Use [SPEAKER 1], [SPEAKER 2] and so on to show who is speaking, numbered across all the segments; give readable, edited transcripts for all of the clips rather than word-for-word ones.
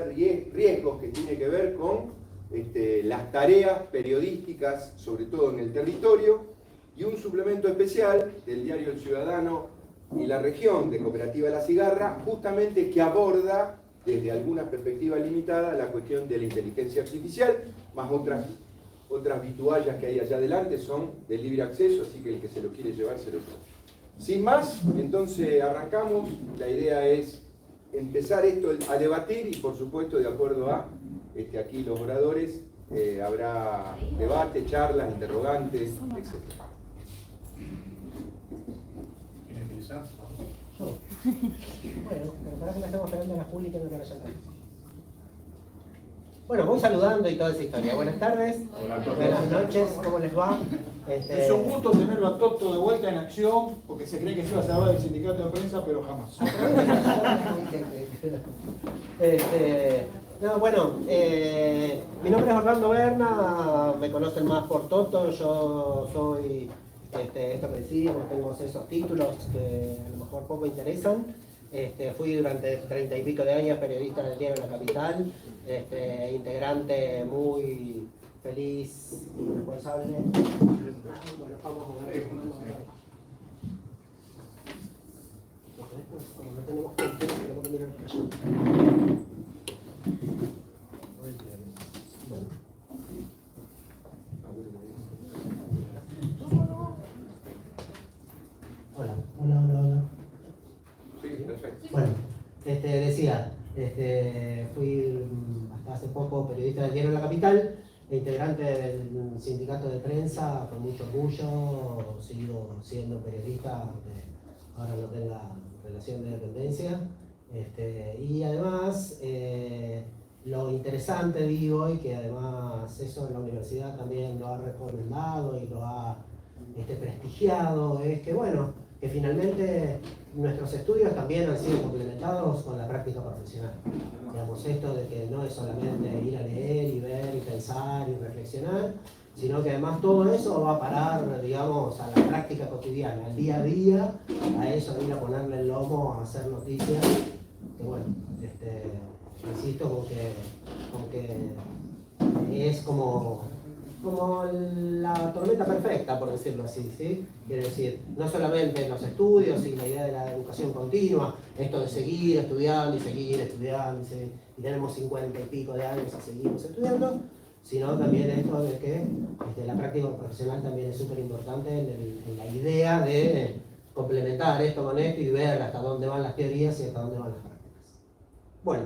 [SPEAKER 1] riesgos que tiene que ver con las tareas periodísticas, sobre todo en el territorio, y un suplemento especial del diario El Ciudadano y la Región de Cooperativa La Cigarra, justamente que aborda desde alguna perspectiva limitada la cuestión de la inteligencia artificial, más otras vituallas que hay allá adelante son de libre acceso, así que el que se lo quiere llevar se lo lleva. Sin más, entonces arrancamos. La idea es empezar esto a debatir y por supuesto de acuerdo a aquí los oradores habrá debate, charlas, interrogantes, etc.
[SPEAKER 2] ¿Quién empieza?
[SPEAKER 3] Yo. Bueno, pero para que la estamos esperando a la Juli que no te vayan a... Bueno, voy saludando y toda esa historia. Buenas tardes, buenas noches, ¿cómo les va?
[SPEAKER 4] Es un gusto tenerlo a Toto de vuelta en acción, porque se cree que se iba a salvar del sindicato de prensa, pero jamás.
[SPEAKER 3] No, bueno, mi nombre es Orlando Berna, me conocen más por Toto, yo soy, esto que decíamos, tengo esos títulos que a lo mejor poco interesan. Fui durante 30 y pico de años periodista del diario La Capital, integrante muy feliz y responsable. Bueno, vamos a ver. Como no tenemos tiempo, tenemos que mirar para allá. Hola.
[SPEAKER 1] Sí, perfecto.
[SPEAKER 3] Bueno, decía, fui hasta hace poco periodista del diario La Capital, integrante del sindicato de prensa, con mucho orgullo, sigo siendo periodista, aunque ahora no tenga relación de dependencia. Y además, lo interesante digo, y que además eso la universidad también lo ha recomendado y lo ha prestigiado, es que bueno, que finalmente nuestros estudios también han sido complementados con la práctica profesional. Digamos, esto de que no es solamente ir a leer y ver y pensar y reflexionar, sino que además todo eso va a parar, digamos, a la práctica cotidiana, al día a día, a eso de ir a ponerle el lomo a hacer noticias, que bueno, insisto con que es como la tormenta perfecta, por decirlo así, ¿sí? Quiere decir, no solamente en los estudios y la idea de la educación continua, esto de seguir estudiando y seguir estudiando, y tenemos 50 y pico de años y seguimos estudiando, sino también esto de que la práctica profesional también es súper importante en la idea de complementar esto con esto y ver hasta dónde van las teorías y hasta dónde van las prácticas. Bueno,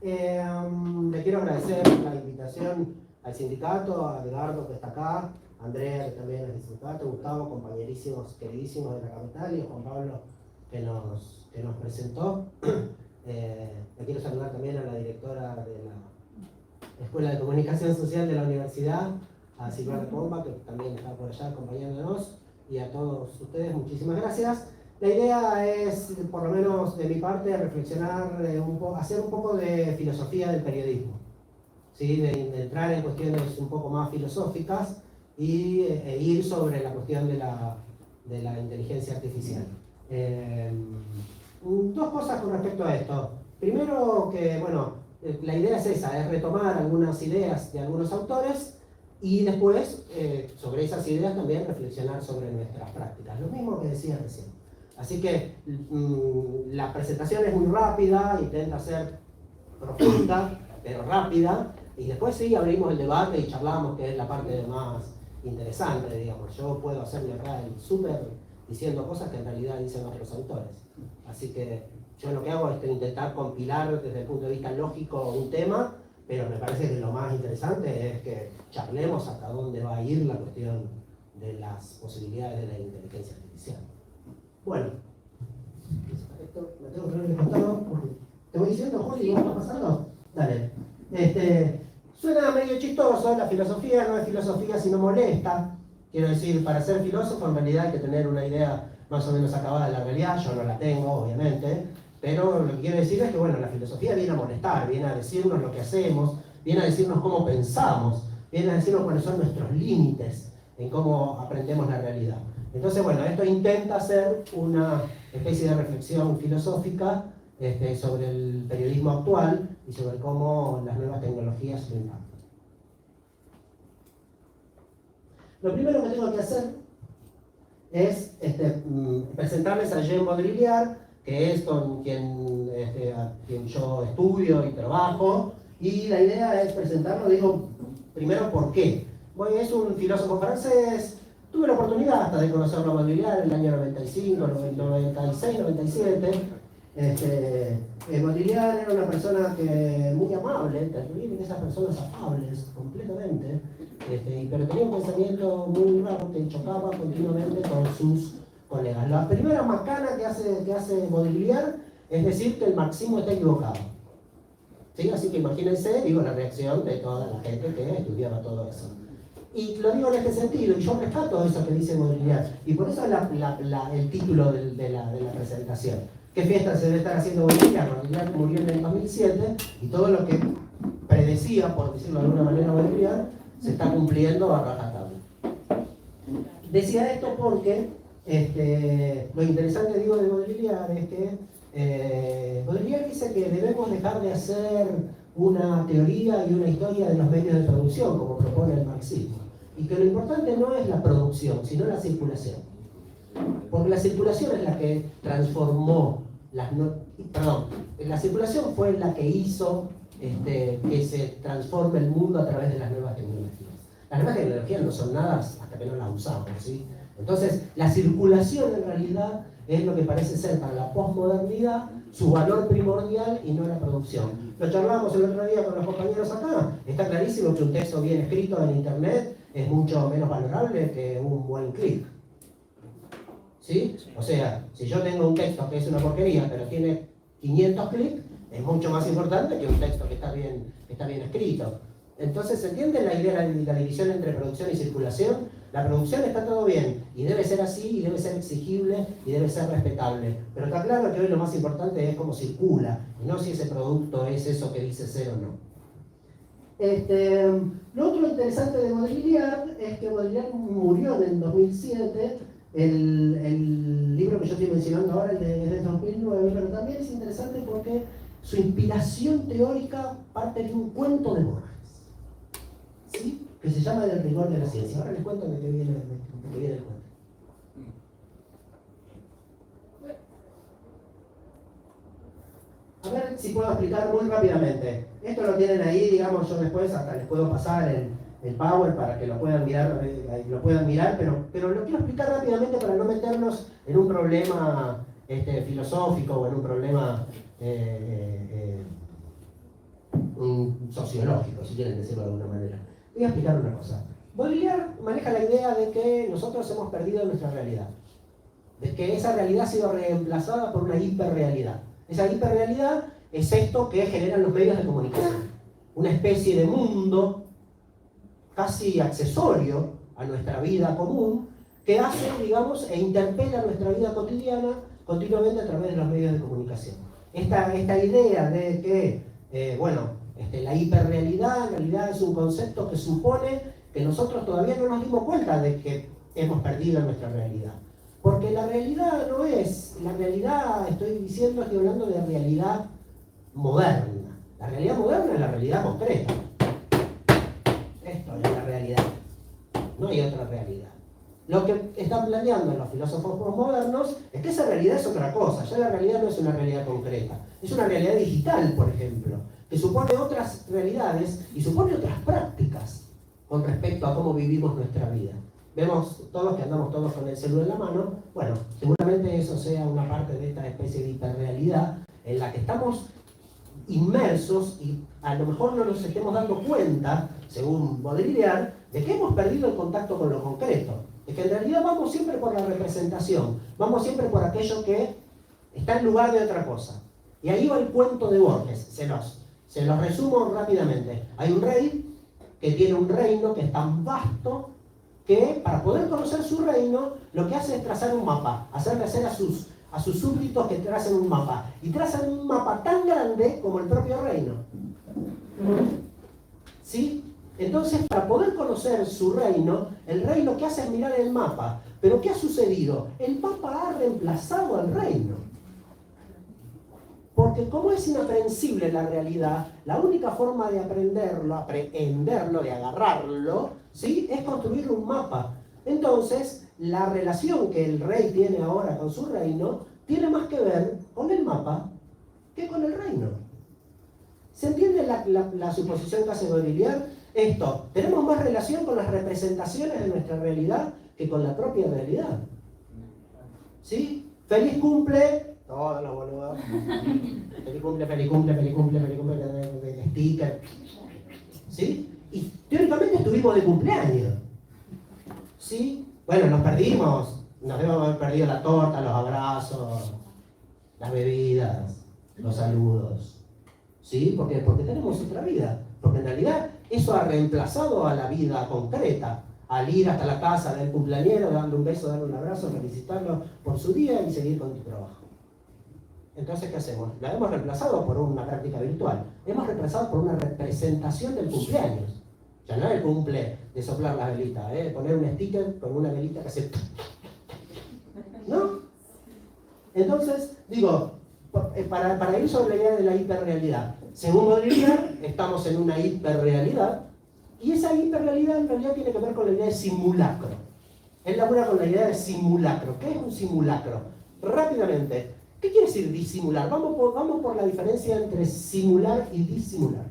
[SPEAKER 3] le quiero agradecer la invitación al sindicato, a Edgardo que está acá, a Andrea que también es del sindicato, Gustavo, compañerísimos, queridísimos de La Capital, y a Juan Pablo que nos presentó. Le quiero saludar también a la directora de la Escuela de Comunicación Social de la Universidad, a Silvana Pomba, que también está por allá acompañándonos, y a todos ustedes, muchísimas gracias. La idea es, por lo menos de mi parte, reflexionar, hacer un poco de filosofía del periodismo. ¿Sí? De entrar en cuestiones un poco más filosóficas y ir sobre la cuestión de la inteligencia artificial. Dos cosas con respecto a esto. Primero que, bueno, la idea es esa, es retomar algunas ideas de algunos autores y después, sobre esas ideas también reflexionar sobre nuestras prácticas. Lo mismo que decía recién. Así que la presentación es muy rápida, intenta ser profunda, pero rápida. Y después sí abrimos el debate y charlamos, que es la parte más interesante, digamos. Yo puedo hacerle acá el súper diciendo cosas que en realidad dicen otros autores. Así que yo lo que hago es intentar compilar desde el punto de vista lógico un tema, pero me parece que lo más interesante es que charlemos hasta dónde va a ir la cuestión de las posibilidades de la inteligencia artificial. Bueno, esto lo tengo que poner de costado. ¿Te voy diciendo, Juli, qué está pasando? Dale. Suena medio chistoso, la filosofía no es filosofía sino molesta. Quiero decir, para ser filósofo en realidad hay que tener una idea más o menos acabada de la realidad, yo no la tengo, obviamente, pero lo que quiero decir es que bueno, la filosofía viene a molestar, viene a decirnos lo que hacemos, viene a decirnos cómo pensamos, viene a decirnos cuáles son nuestros límites en cómo aprendemos la realidad. Entonces, bueno, esto intenta hacer una especie de reflexión filosófica sobre el periodismo actual, y sobre cómo las nuevas tecnologías lo impactan. Lo primero que tengo que hacer es presentarles a Jean Baudrillard, que es con quien, a quien yo estudio y trabajo, y la idea es presentarlo, digo, primero, ¿por qué? Bueno, es un filósofo francés. Tuve la oportunidad hasta de conocerlo a Baudrillard en el año 95, 96, 97. Baudrillard era una persona muy amable, terrible, de esas personas afables completamente, pero tenía un pensamiento muy raro que chocaba continuamente con sus colegas. La primera macana que hace Baudrillard es decir que el marxismo está equivocado. ¿Sí? Así que imagínense, digo, la reacción de toda la gente que estudiaba todo eso. Y lo digo en este sentido, y yo rescato eso que dice Baudrillard, y por eso el título de la presentación. ¿Qué fiesta se debe estar haciendo Baudrillard? Baudrillard murió en el 2007, y todo lo que predecía, por decirlo de alguna manera, Baudrillard, se está cumpliendo a rajatabla. Decía esto porque lo interesante, digo, de Baudrillard es que Baudrillard dice que debemos dejar de hacer una teoría y una historia de los medios de producción, como propone el marxismo. Y que lo importante no es la producción, sino la circulación. Porque la circulación es la que transformó la circulación fue la que hizo que se transforme el mundo a través de las nuevas tecnologías. Las nuevas tecnologías no son nada hasta que no las usamos, ¿sí? Entonces, la circulación en realidad es lo que parece ser para la posmodernidad su valor primordial y no la producción. Lo charlábamos el otro día con los compañeros acá. Está clarísimo que un texto bien escrito en internet es mucho menos valorable que un buen clic. ¿Sí? O sea, si yo tengo un texto que es una porquería, pero tiene 500 clics, es mucho más importante que un texto que está bien escrito. Entonces, ¿se entiende la idea de la división entre producción y circulación? La producción está todo bien, y debe ser así, y debe ser exigible, y debe ser respetable. Pero está claro que hoy lo más importante es cómo circula, y no si ese producto es eso que dice ser o no. Lo otro interesante de Baudrillard es que Baudrillard murió en el 2007. El libro que yo estoy mencionando ahora es de 2009, pero también es interesante porque su inspiración teórica parte de un cuento de Borges, ¿sí? Que se llama El rigor de la ciencia. Ahora les cuento de qué viene el cuento. A ver si puedo explicar muy rápidamente. Esto lo tienen ahí, digamos, yo después hasta les puedo pasar el Power para que lo puedan mirar, pero lo quiero explicar rápidamente para no meternos en un problema filosófico o en un problema sociológico, si quieren decirlo de alguna manera. Voy a explicar una cosa. Baudrillard maneja la idea de que nosotros hemos perdido nuestra realidad, de que esa realidad ha sido reemplazada por una hiperrealidad. Esa hiperrealidad es esto que generan los medios de comunicación, una especie de mundo casi accesorio a nuestra vida común, que hace, digamos, e interpela nuestra vida cotidiana continuamente a través de los medios de comunicación. Esta idea de que, la hiperrealidad en realidad es un concepto que supone que nosotros todavía no nos dimos cuenta de que hemos perdido nuestra realidad. Porque la realidad no es, la realidad, estoy hablando de realidad moderna. La realidad moderna es la realidad concreta. Esto es la realidad. No hay otra realidad. Lo que están planteando los filósofos postmodernos es que esa realidad es otra cosa. Ya la realidad no es una realidad concreta. Es una realidad digital, por ejemplo, que supone otras realidades y supone otras prácticas con respecto a cómo vivimos nuestra vida. Vemos todos que andamos todos con el celular en la mano. Bueno, seguramente eso sea una parte de esta especie de hiperrealidad en la que estamos inmersos y a lo mejor no nos estemos dando cuenta, según Baudrillard, de que hemos perdido el contacto con lo concreto. De que en realidad vamos siempre por la representación, vamos siempre por aquello que está en lugar de otra cosa. Y ahí va el cuento de Borges, se los resumo rápidamente. Hay un rey que tiene un reino que es tan vasto que para poder conocer su reino lo que hace es trazar un mapa, hacerle hacer a sus súbditos que tracen un mapa. Y trazan un mapa tan grande como el propio reino. ¿Sí? Entonces, para poder conocer su reino, el rey lo que hace es mirar el mapa. ¿Pero qué ha sucedido? El mapa ha reemplazado al reino. Porque como es inaprehensible la realidad, la única forma de aprenderlo, de agarrarlo, ¿sí?, es construir un mapa. Entonces, la relación que el rey tiene ahora con su reino tiene más que ver con el mapa que con el reino. ¿Se entiende la suposición que hace Baudrillard? Esto, tenemos más relación con las representaciones de nuestra realidad que con la propia realidad. ¿Sí? ¡Feliz cumple! Todos los boludos. Feliz cumple, feliz cumple, feliz cumple, feliz cumple, de sticker. ¿Sí? Y teóricamente estuvimos de cumpleaños. ¿Sí? Bueno, nos perdimos. Nos debemos haber perdido la torta, los abrazos, las bebidas, los saludos. ¿Sí? Porque tenemos otra vida. Porque en realidad eso ha reemplazado a la vida concreta. Al ir hasta la casa del cumpleañero, darle un beso, darle un abrazo, felicitarlo por su día y seguir con tu trabajo. Entonces, ¿qué hacemos? La hemos reemplazado por una práctica virtual. Hemos reemplazado por una representación del cumpleaños. Ya no es el cumple de soplar las velitas, poner un sticker con una velita que hace... ¿No? Entonces, digo, para ir sobre la idea de la hiperrealidad, según Baudrillard, estamos en una hiperrealidad, y esa hiperrealidad en realidad tiene que ver con la idea de simulacro. Él labura con la idea de simulacro. ¿Qué es un simulacro? Rápidamente, ¿qué quiere decir disimular? Vamos por la diferencia entre simular y disimular.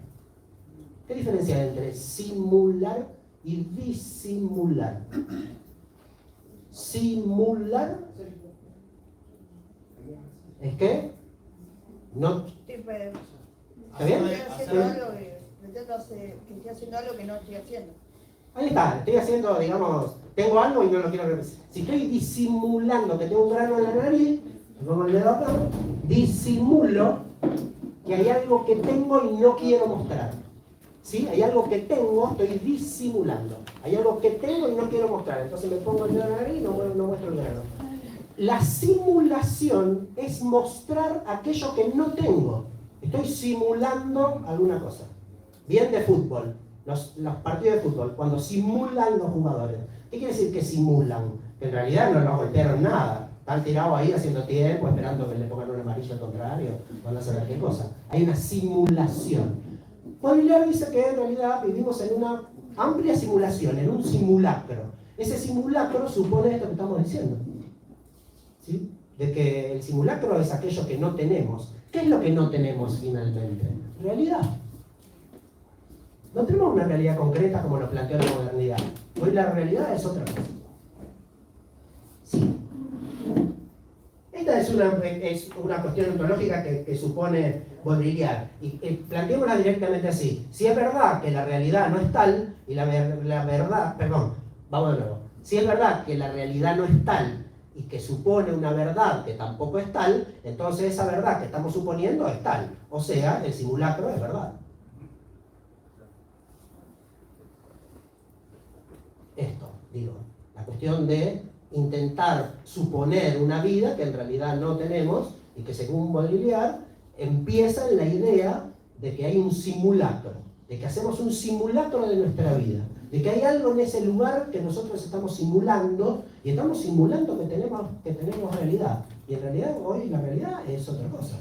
[SPEAKER 3] ¿Qué diferencia hay entre simular y disimular? Simular es que no... ¿Está bien?
[SPEAKER 5] Estoy haciendo algo que no estoy haciendo.
[SPEAKER 3] Ahí está, estoy haciendo, digamos, tengo algo y no lo quiero representar. Si estoy disimulando que tengo un grano en la nariz, me pongo el dedo acá, disimulo que hay algo que tengo y no quiero mostrar. ¿Sí? Hay algo que tengo, estoy disimulando. Hay algo que tengo y no quiero mostrar. Entonces me pongo el dedo en la nariz y no muestro el grano. La simulación es mostrar aquello que no tengo. Estoy simulando alguna cosa. Bien de fútbol, los partidos de fútbol, cuando simulan los jugadores. ¿Qué quiere decir que simulan? Que en realidad no los golpearon nada. Están tirados ahí haciendo tiempo, esperando que le pongan un amarillo al contrario, van a saber qué cosa. Hay una simulación. Baudrillard dice que en realidad vivimos en una amplia simulación, en un simulacro. Ese simulacro supone esto que estamos diciendo. ¿Sí? De que el simulacro es aquello que no tenemos. ¿Qué es lo que no tenemos finalmente? Realidad. No tenemos una realidad concreta como lo planteó la modernidad. Hoy la realidad es otra cosa. Sí. Esta es una cuestión ontológica que supone Baudrillard. Y planteémosla directamente así. Si es verdad que la realidad no es tal, y la verdad, perdón, vamos de nuevo. Si es verdad que la realidad no es tal, y que supone una verdad que tampoco es tal, entonces esa verdad que estamos suponiendo es tal. O sea, el simulacro es verdad. Esto, digo, la cuestión de intentar suponer una vida que en realidad no tenemos y que según Baudrillard empieza en la idea de que hay un simulacro, de que hacemos un simulacro de nuestra vida, de que hay algo en ese lugar que nosotros estamos simulando y estamos simulando que tenemos realidad. Y en realidad hoy la realidad es otra cosa.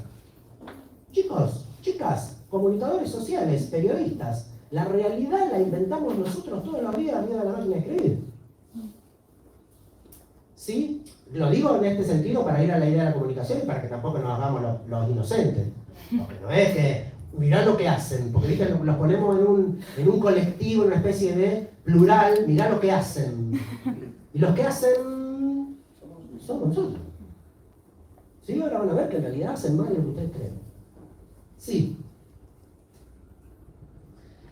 [SPEAKER 3] Chicos, chicas, comunicadores sociales, periodistas, la realidad la inventamos nosotros todos los días arriba de la máquina de escribir. ¿Sí? Lo digo en este sentido para ir a la idea de la comunicación y para que tampoco nos hagamos los inocentes. Porque no es que, mirá lo que hacen, porque ¿viste? Los ponemos en un colectivo, en una especie de plural, mirá lo que hacen. Y los que hacen somos nosotros. ¿Sí? Ahora van a ver que en realidad hacen más de lo que ustedes creen. Sí.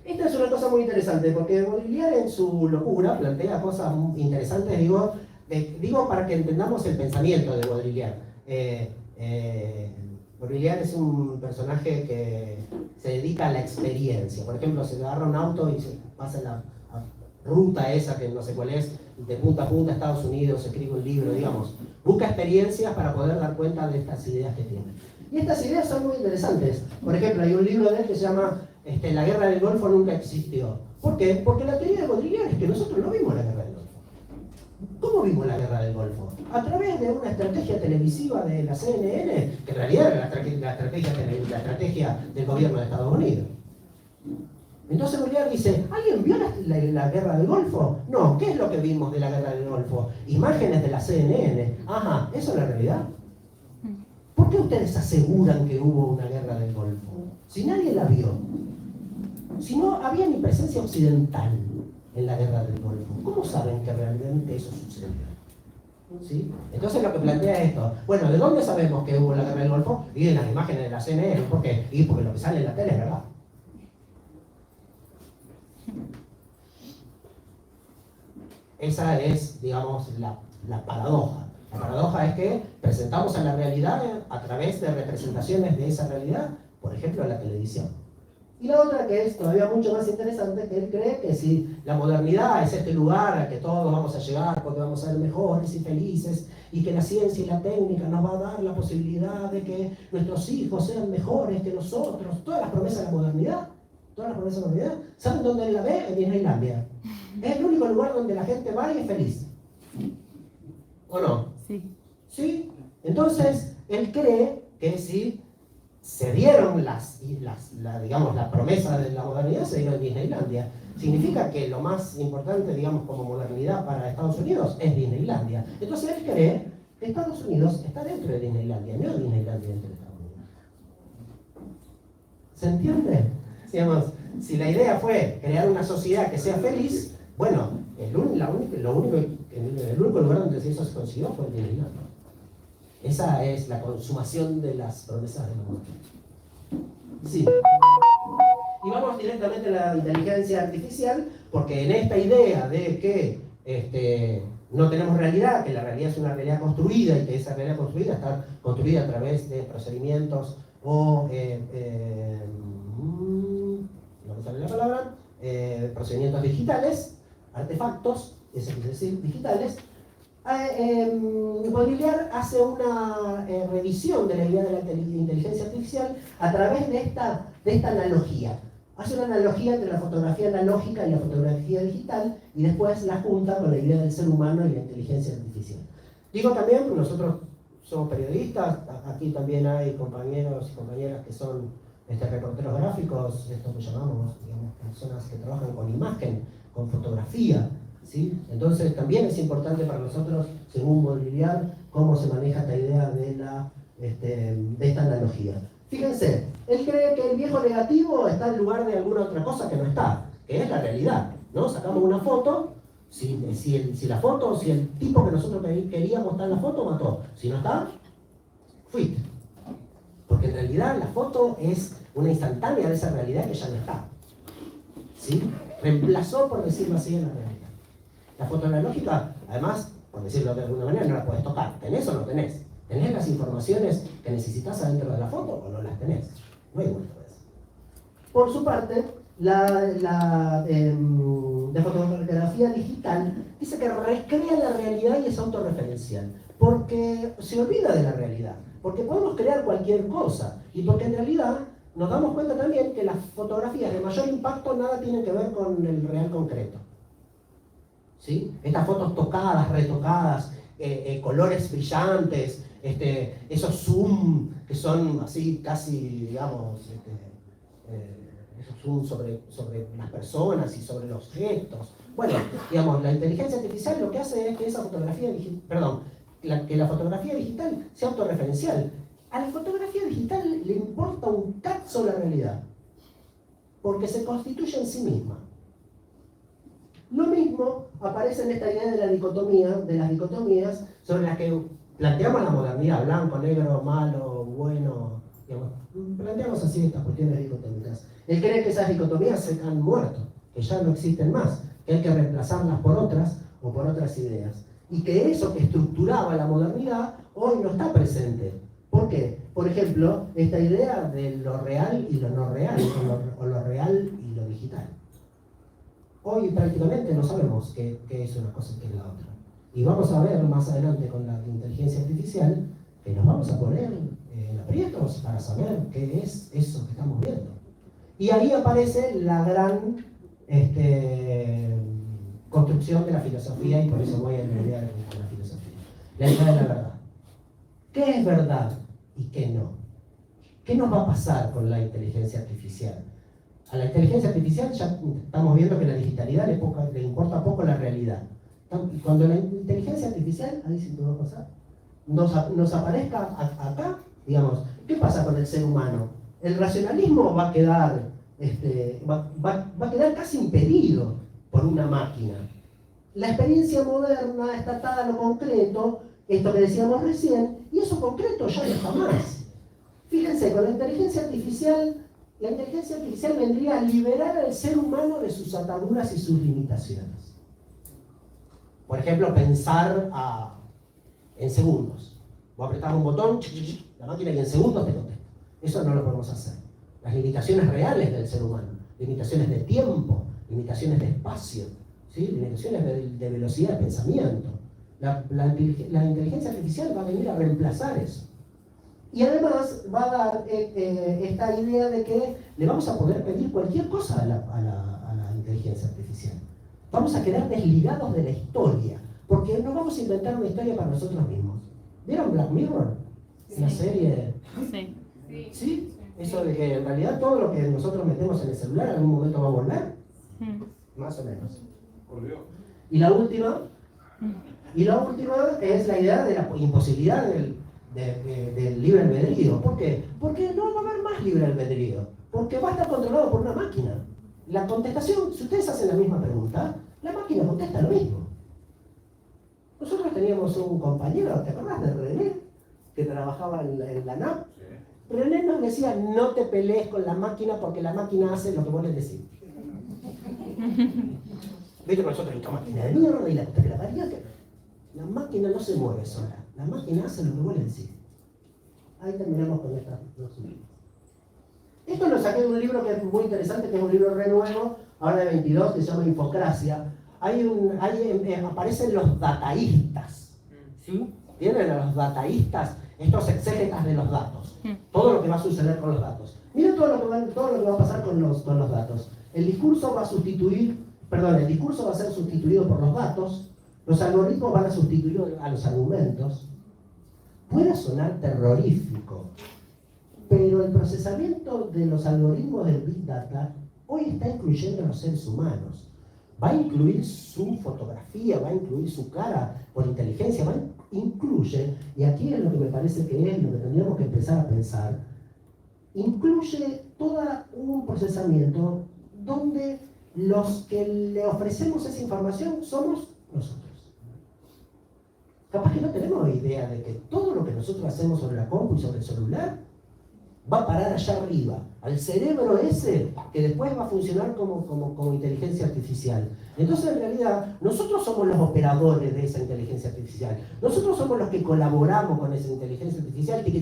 [SPEAKER 3] Esta es una cosa muy interesante, porque Baudrillard en su locura plantea cosas interesantes, digo para que entendamos el pensamiento de Baudrillard. Baudrillard es un personaje que se dedica a la experiencia. Por ejemplo, se agarra un auto y se pasa la ruta esa, que no sé cuál es, de punta a punta a Estados Unidos, escribe un libro, digamos. Busca experiencias para poder dar cuenta de estas ideas que tiene. Y estas ideas son muy interesantes. Por ejemplo, hay un libro de él que se llama La guerra del Golfo nunca existió. ¿Por qué? Porque la teoría de Baudrillard es que nosotros no vimos la guerra del Golfo. ¿Cómo vimos la guerra del Golfo? A través de una estrategia televisiva de la CNN, que en realidad era la estrategia del gobierno de Estados Unidos. Entonces Bolívar dice, ¿alguien vio la guerra del Golfo? No, ¿qué es lo que vimos de la guerra del Golfo? Imágenes de la CNN. Ajá, ¿eso es la realidad? ¿Por qué ustedes aseguran que hubo una guerra del Golfo? Si nadie la vio. Si no había ni presencia occidental en la guerra del Golfo, ¿cómo saben que realmente eso sucedió? ¿Sí? Entonces lo que plantea es esto. Bueno, ¿de dónde sabemos que hubo la guerra del Golfo? Y de las imágenes de la CNN. ¿Por qué? Y porque lo que sale en la tele es verdad. Esa es, digamos, la paradoja. La paradoja es que presentamos a la realidad a través de representaciones de esa realidad, por ejemplo, en la televisión. Y la otra, que es todavía mucho más interesante, que él cree que si la modernidad es este lugar al que todos vamos a llegar porque vamos a ser mejores y felices, y que la ciencia y la técnica nos va a dar la posibilidad de que nuestros hijos sean mejores que nosotros, todas las promesas de la modernidad, ¿saben dónde él la ve? En Disneylandia. Es el único lugar donde la gente va y es feliz. ¿O no?
[SPEAKER 6] Sí.
[SPEAKER 3] ¿Sí? Entonces, él cree que si se dieron la promesa de la modernidad, se dieron en Disneylandia. Significa que lo más importante, digamos, como modernidad para Estados Unidos es Disneylandia. Entonces él cree que Estados Unidos está dentro de Disneylandia, no es Disneylandia dentro de Estados Unidos. ¿Se entiende? Digamos, si la idea fue crear una sociedad que sea feliz, bueno, el único lugar donde eso se consiguió fue en Disneylandia. Esa es la consumación de las promesas de la muerte. Sí. Y vamos directamente a la inteligencia artificial, porque en esta idea de que no tenemos realidad, que la realidad es una realidad construida y que esa realidad construida está construida a través de procedimientos o, no me sale la palabra, procedimientos digitales, artefactos, eso quiere decir digitales. Baudrillard hace una revisión de la idea de la inteligencia artificial a través de esta analogía. Hace una analogía entre la fotografía analógica y la fotografía digital y después la junta con la idea del ser humano y la inteligencia artificial. Digo también, porque nosotros somos periodistas, aquí también hay compañeros y compañeras que son reporteros gráficos, esto que llamamos, digamos, personas que trabajan con imagen, con fotografía. ¿Sí? Entonces también es importante para nosotros, según Baudrillard, cómo se maneja esta idea de esta analogía. Fíjense, él cree que el viejo negativo está en lugar de alguna otra cosa que no está, que es la realidad, ¿no? Sacamos una foto, si el tipo que nosotros queríamos está en la foto, mató. Si no está, fuiste. Porque en realidad la foto es una instantánea de esa realidad que ya no está. ¿Sí? Reemplazó, por decirlo así, en la realidad. La foto analógica, además, por decirlo de alguna manera, no la puedes tocar. ¿Tenés o no tenés? ¿Tenés las informaciones que necesitas adentro de la foto o no las tenés? No hay vuelta a eso. Por su parte, de fotografía digital dice que recrea la realidad y es autorreferencial. Porque se olvida de la realidad. Porque podemos crear cualquier cosa. Y porque en realidad nos damos cuenta también que las fotografías de mayor impacto nada tienen que ver con el real concreto. ¿Sí? Estas fotos tocadas, retocadas, colores brillantes, esos zoom que son así casi, digamos, esos zoom sobre las personas y sobre los gestos. Bueno, digamos, la inteligencia artificial lo que hace es que esa fotografía que la fotografía digital sea autorreferencial. A la fotografía digital le importa un cazo la realidad, porque se constituye en sí misma. Lo mismo aparece en esta idea de las dicotomías sobre las que planteamos la modernidad, blanco, negro, malo, bueno, digamos, planteamos así estas cuestiones dicotómicas. Él cree que esas dicotomías se han muerto, que ya no existen más, que hay que reemplazarlas por otras o por otras ideas. Y que eso que estructuraba la modernidad hoy no está presente. ¿Por qué? Por ejemplo, esta idea de lo real y lo no real, o lo real y lo digital. Hoy prácticamente no sabemos qué es una cosa y qué es la otra. Y vamos a ver más adelante con la inteligencia artificial que nos vamos a poner en aprietos para saber qué es eso que estamos viendo. Y ahí aparece la gran construcción de la filosofía, y por eso voy a la idea de la filosofía. La idea de la verdad. ¿Qué es verdad y qué no? ¿Qué nos va a pasar con la inteligencia artificial? A la inteligencia artificial ya estamos viendo que la digitalidad le importa poco la realidad. Cuando la inteligencia artificial, ahí sí puedo pasar, nos aparezca acá, digamos, ¿qué pasa con el ser humano? El racionalismo va a quedar, va a quedar casi impedido por una máquina. La experiencia moderna está atada a lo concreto, esto que decíamos recién, y eso concreto ya no está más. Fíjense, con la inteligencia artificial vendría a liberar al ser humano de sus ataduras y sus limitaciones. Por ejemplo, pensar en segundos. Vos apretás un botón, la máquina, y en segundos te contesta. Eso no lo podemos hacer. Las limitaciones reales del ser humano, limitaciones de tiempo, limitaciones de espacio, ¿sí? Limitaciones de velocidad de pensamiento. La inteligencia artificial va a venir a reemplazar eso. Y además va a dar esta idea de que le vamos a poder pedir cualquier cosa a la inteligencia artificial. Vamos a quedar desligados de la historia, porque nos vamos a inventar una historia para nosotros mismos. ¿Vieron Black Mirror? Una serie.
[SPEAKER 6] Sí.
[SPEAKER 3] ¿Sí? Eso de que en realidad todo lo que nosotros metemos en el celular en algún momento va a volver. Más o menos. Y la última es la idea de la imposibilidad del libre albedrío. ¿Por qué? Porque no va a haber más libre albedrío. Porque va a estar controlado por una máquina. La contestación, si ustedes hacen la misma pregunta, la máquina contesta lo mismo. Nosotros teníamos un compañero, ¿te acordás de René? Que trabajaba en la NAP. Sí. René nos decía, no te pelees con la máquina porque la máquina hace lo que vos le decís. Viste, nosotros esta máquina de mierda y la varía que la máquina no se mueve sola. La máquina hace lo que vos le decís. Ahí terminamos con esta. Esto lo saqué de un libro que es muy interesante, que es un libro re nuevo, ahora de 22, que se llama Infocracia. Aparecen los dataístas. ¿Sí? ¿Tienen a los dataístas? Estos exégetas de los datos. Todo lo que va a suceder con los datos. Miren todo lo que va a pasar con los datos. El discurso va a ser sustituido por los datos. Los algoritmos van a sustituir a los argumentos. Puede sonar terrorífico, pero el procesamiento de los algoritmos del Big Data hoy está incluyendo a los seres humanos. Va a incluir su fotografía, va a incluir su cara por inteligencia, incluye, y aquí es lo que me parece que es lo que tendríamos que empezar a pensar, incluye todo un procesamiento donde los que le ofrecemos esa información somos nosotros. Capaz que no tenemos idea de que todo lo que nosotros hacemos sobre la compu y sobre el celular va a parar allá arriba, al cerebro ese que después va a funcionar como inteligencia artificial. Entonces, en realidad, nosotros somos los operadores de esa inteligencia artificial. Nosotros somos los que colaboramos con esa inteligencia artificial, tiqui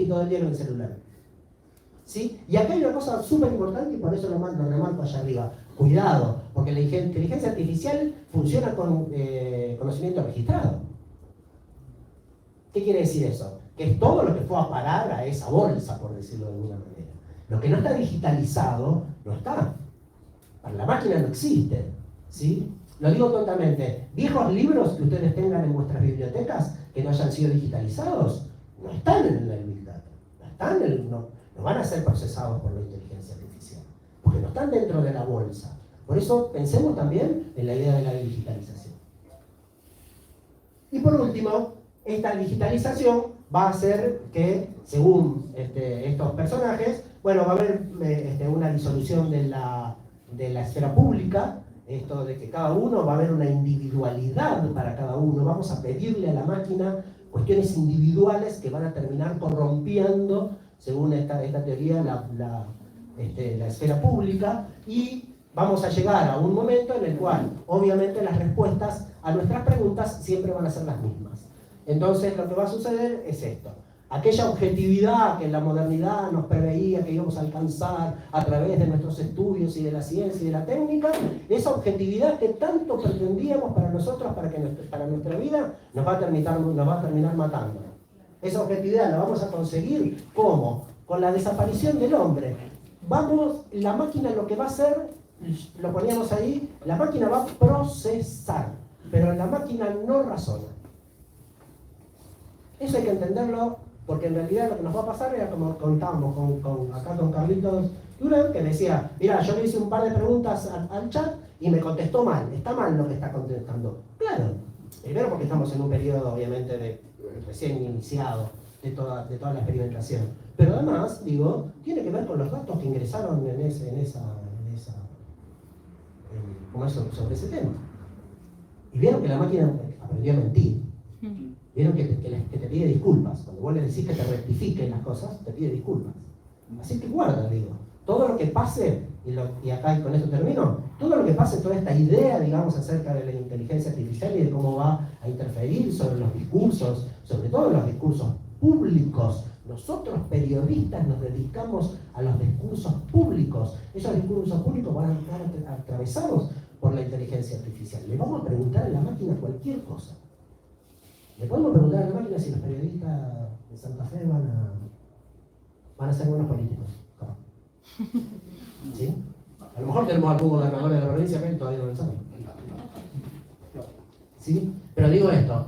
[SPEAKER 3] todo el día en el celular. ¿Sí? Y acá hay una cosa súper importante y por eso lo remarco allá arriba. Cuidado, porque la inteligencia artificial funciona con conocimiento registrado. ¿Qué quiere decir eso? Que es todo lo que fue a parar a esa bolsa, por decirlo de alguna manera. Lo que no está digitalizado, no está. Para la máquina no existe. ¿Sí? Lo digo tontamente. Viejos libros que ustedes tengan en vuestras bibliotecas que no hayan sido digitalizados, no están en el Big Data. No van a ser procesados por la inteligencia artificial. Porque no están dentro de la bolsa. Por eso pensemos también en la idea de la digitalización. Y por último, esta digitalización va a hacer que, según estos personajes, bueno, va a haber una disolución de la esfera pública, esto de que cada uno va a haber una individualidad para cada uno, vamos a pedirle a la máquina cuestiones individuales que van a terminar corrompiendo, según esta teoría, la esfera pública, y vamos a llegar a un momento en el cual, obviamente, las respuestas a nuestras preguntas siempre van a ser las mismas. Entonces, lo que va a suceder es esto. Aquella objetividad que en la modernidad nos preveía que íbamos a alcanzar a través de nuestros estudios y de la ciencia y de la técnica, esa objetividad que tanto pretendíamos para nosotros, para nuestra vida, nos va a terminar matando. Esa objetividad la vamos a conseguir, ¿cómo? Con la desaparición del hombre. La máquina lo que va a hacer lo poníamos ahí, la máquina va a procesar, pero la máquina no razona. Eso hay que entenderlo, porque en realidad lo que nos va a pasar era como contábamos acá con Carlitos Durán, que decía, mira, yo le hice un par de preguntas al chat y me contestó mal, está mal lo que está contestando. Claro, primero porque estamos en un periodo obviamente de recién iniciado de toda la experimentación, pero además, digo, tiene que ver con los datos que ingresaron sobre ese tema. Y vieron que la máquina aprendió a mentir. Vieron que te pide disculpas. Cuando vos le decís que te rectifiquen las cosas, te pide disculpas. Así que guarda, digo. Todo lo que pase, y acá con esto termino, todo lo que pase, toda esta idea, digamos, acerca de la inteligencia artificial y de cómo va a interferir sobre los discursos, sobre todo los discursos públicos. Nosotros, periodistas, nos dedicamos a los discursos públicos. Esos discursos públicos van a estar atravesados por la inteligencia artificial. Le vamos a preguntar a la máquina cualquier cosa. Le podemos preguntar a la máquina si los periodistas de Santa Fe van a ser buenos políticos. ¿Sí? A lo mejor tenemos algún gobernador de la provincia que todavía no lo sabe. ¿Sí? Pero digo esto,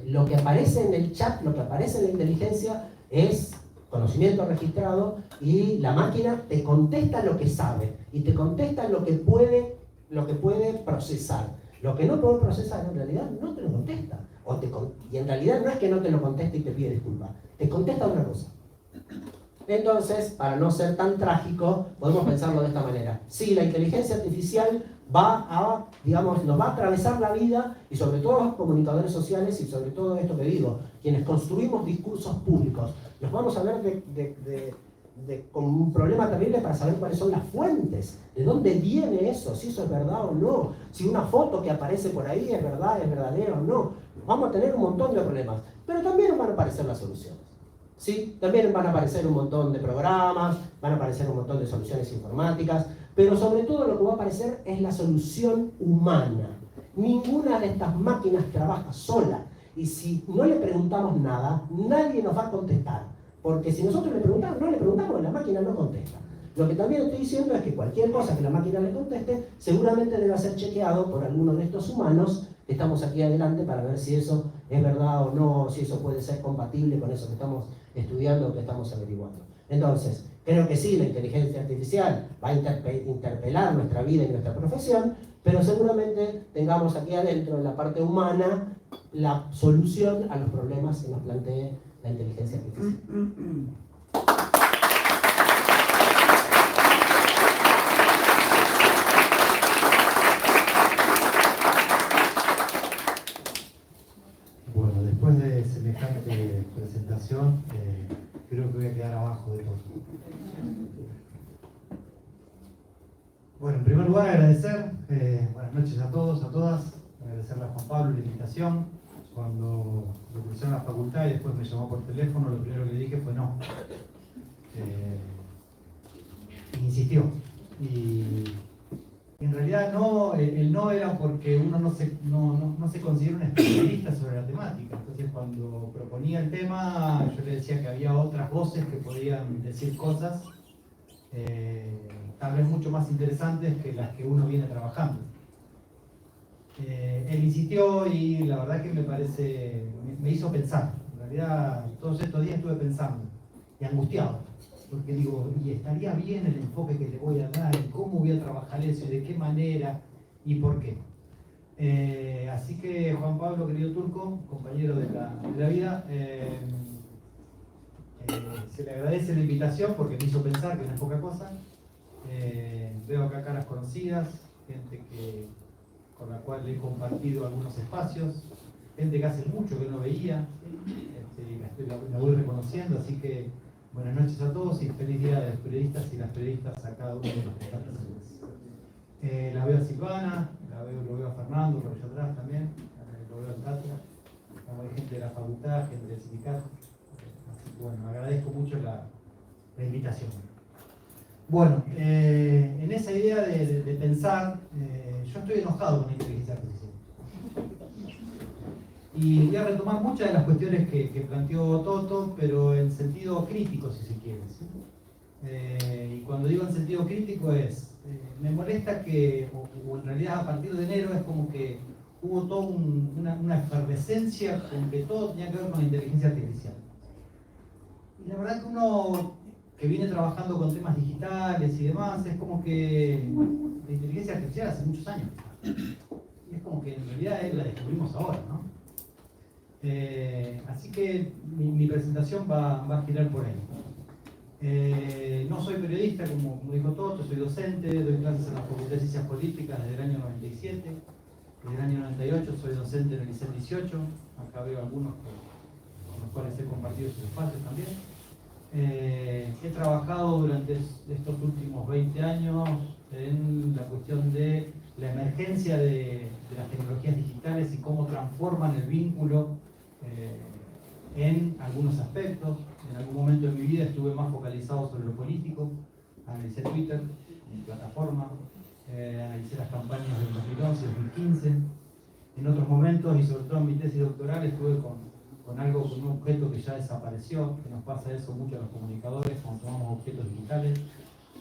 [SPEAKER 3] lo que aparece en el chat, lo que aparece en la inteligencia es conocimiento registrado y la máquina te contesta lo que sabe y te contesta lo que puede procesar. Lo que no puede procesar en realidad no te lo contesta. Y en realidad no es que no te lo conteste y te pide disculpas, te contesta otra cosa. Entonces, para no ser tan trágico, podemos pensarlo de esta manera. Sí, la inteligencia artificial nos va a atravesar la vida, y sobre todo los comunicadores sociales, y sobre todo esto que digo, quienes construimos discursos públicos, nos vamos a ver con un problema terrible para saber cuáles son las fuentes, de dónde viene eso, si eso es verdad o no, si una foto que aparece por ahí es verdad, es verdadera o no. Vamos a tener un montón de problemas, pero también van a aparecer las soluciones. ¿Sí? También van a aparecer un montón de programas, van a aparecer un montón de soluciones informáticas, pero sobre todo lo que va a aparecer es la solución humana. Ninguna de estas máquinas trabaja sola, y si no le preguntamos nada, nadie nos va a contestar, porque si nosotros no le preguntamos, la máquina no contesta. Lo que también estoy diciendo es que cualquier cosa que la máquina le conteste, seguramente debe ser chequeado por alguno de estos humanos. Estamos aquí adelante para ver si eso es verdad o no, si eso puede ser compatible con eso que estamos estudiando o que estamos averiguando. Entonces, creo que sí, la inteligencia artificial va a interpelar nuestra vida y nuestra profesión, pero seguramente tengamos aquí adentro, en la parte humana, la solución a los problemas que nos plantee la inteligencia artificial.
[SPEAKER 6] Bueno, después de semejante presentación, creo que voy a quedar abajo de todo. Bueno, en primer lugar agradecer, buenas noches a todos, a todas, agradecerle a Juan Pablo la invitación. Cuando lo crucé en la facultad y después me llamó por teléfono, lo primero que le dije fue no. Insistió. Y en realidad no, el no era porque uno no se considera un especialista sobre la temática. Entonces cuando proponía el tema, yo le decía que había otras voces que podían decir cosas tal vez mucho más interesantes que las que uno viene trabajando. Él insistió y la verdad que me hizo pensar. En realidad todos estos días estuve pensando y angustiado, porque digo, ¿y estaría bien el enfoque que le voy a dar? ¿Y cómo voy a trabajar eso? ¿Y de qué manera? ¿Y por qué? Así que Juan Pablo, querido Turco, compañero de la vida, se le agradece la invitación porque me hizo pensar, que no es poca cosa. Veo acá caras conocidas, gente con la cual he compartido algunos espacios, gente que hace mucho que no veía, la voy reconociendo, así que buenas noches a todos y feliz día de los periodistas y las periodistas a cada uno de los que están presentes. La veo a Silvana, lo veo a Fernando por allá atrás también, lo veo a Tatra, hay gente de la facultad, gente del sindicato, así que bueno, agradezco mucho la invitación. Bueno, en esa idea de pensar, yo estoy enojado con la inteligencia artificial. Y voy a retomar muchas de las cuestiones que planteó Toto, pero en sentido crítico, si se quiere. ¿Sí? Y cuando digo en sentido crítico es, me molesta que, o en realidad a partir de enero es como que hubo toda una efervescencia con que todo tenía que ver con la inteligencia artificial. Y la verdad que uno que viene trabajando con temas digitales y demás, es como que la inteligencia artificial hace muchos años. Y es como que en realidad la descubrimos ahora, ¿no? Así que mi presentación va a girar por ahí. No soy periodista, como dijo Toto, soy docente, doy clases en la Facultad de Ciencias Políticas desde el año 97. Desde el año 98 soy docente en el ICEL 18. Acá veo algunos con los cuales he compartido sus espacios también. He trabajado durante estos últimos 20 años en la cuestión de la emergencia de las tecnologías digitales y cómo transforman el vínculo en algunos aspectos. En algún momento de mi vida estuve más focalizado sobre lo político, analicé Twitter, mi plataforma, analicé las campañas del 2011 y 2015. En otros momentos, y sobre todo en mi tesis doctoral, estuve con un objeto que ya desapareció, que nos pasa eso mucho a los comunicadores cuando tomamos objetos digitales,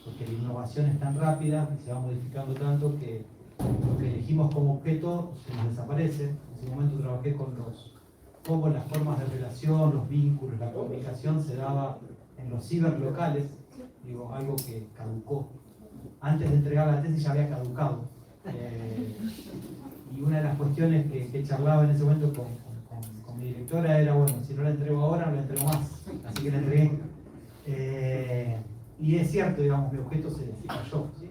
[SPEAKER 6] porque la innovación es tan rápida y se va modificando tanto que lo que elegimos como objeto se nos desaparece. En ese momento trabajé con cómo las formas de relación, los vínculos, la comunicación se daba en los ciberlocales, digo, algo que caducó. Antes de entregar la tesis ya había caducado. Y una de las cuestiones que charlaba en ese momento con mi directora era, bueno, si no la entrego ahora, no la entrego más. Así que la entregué. Y es cierto, digamos, mi objeto se cayó. ¿Sí?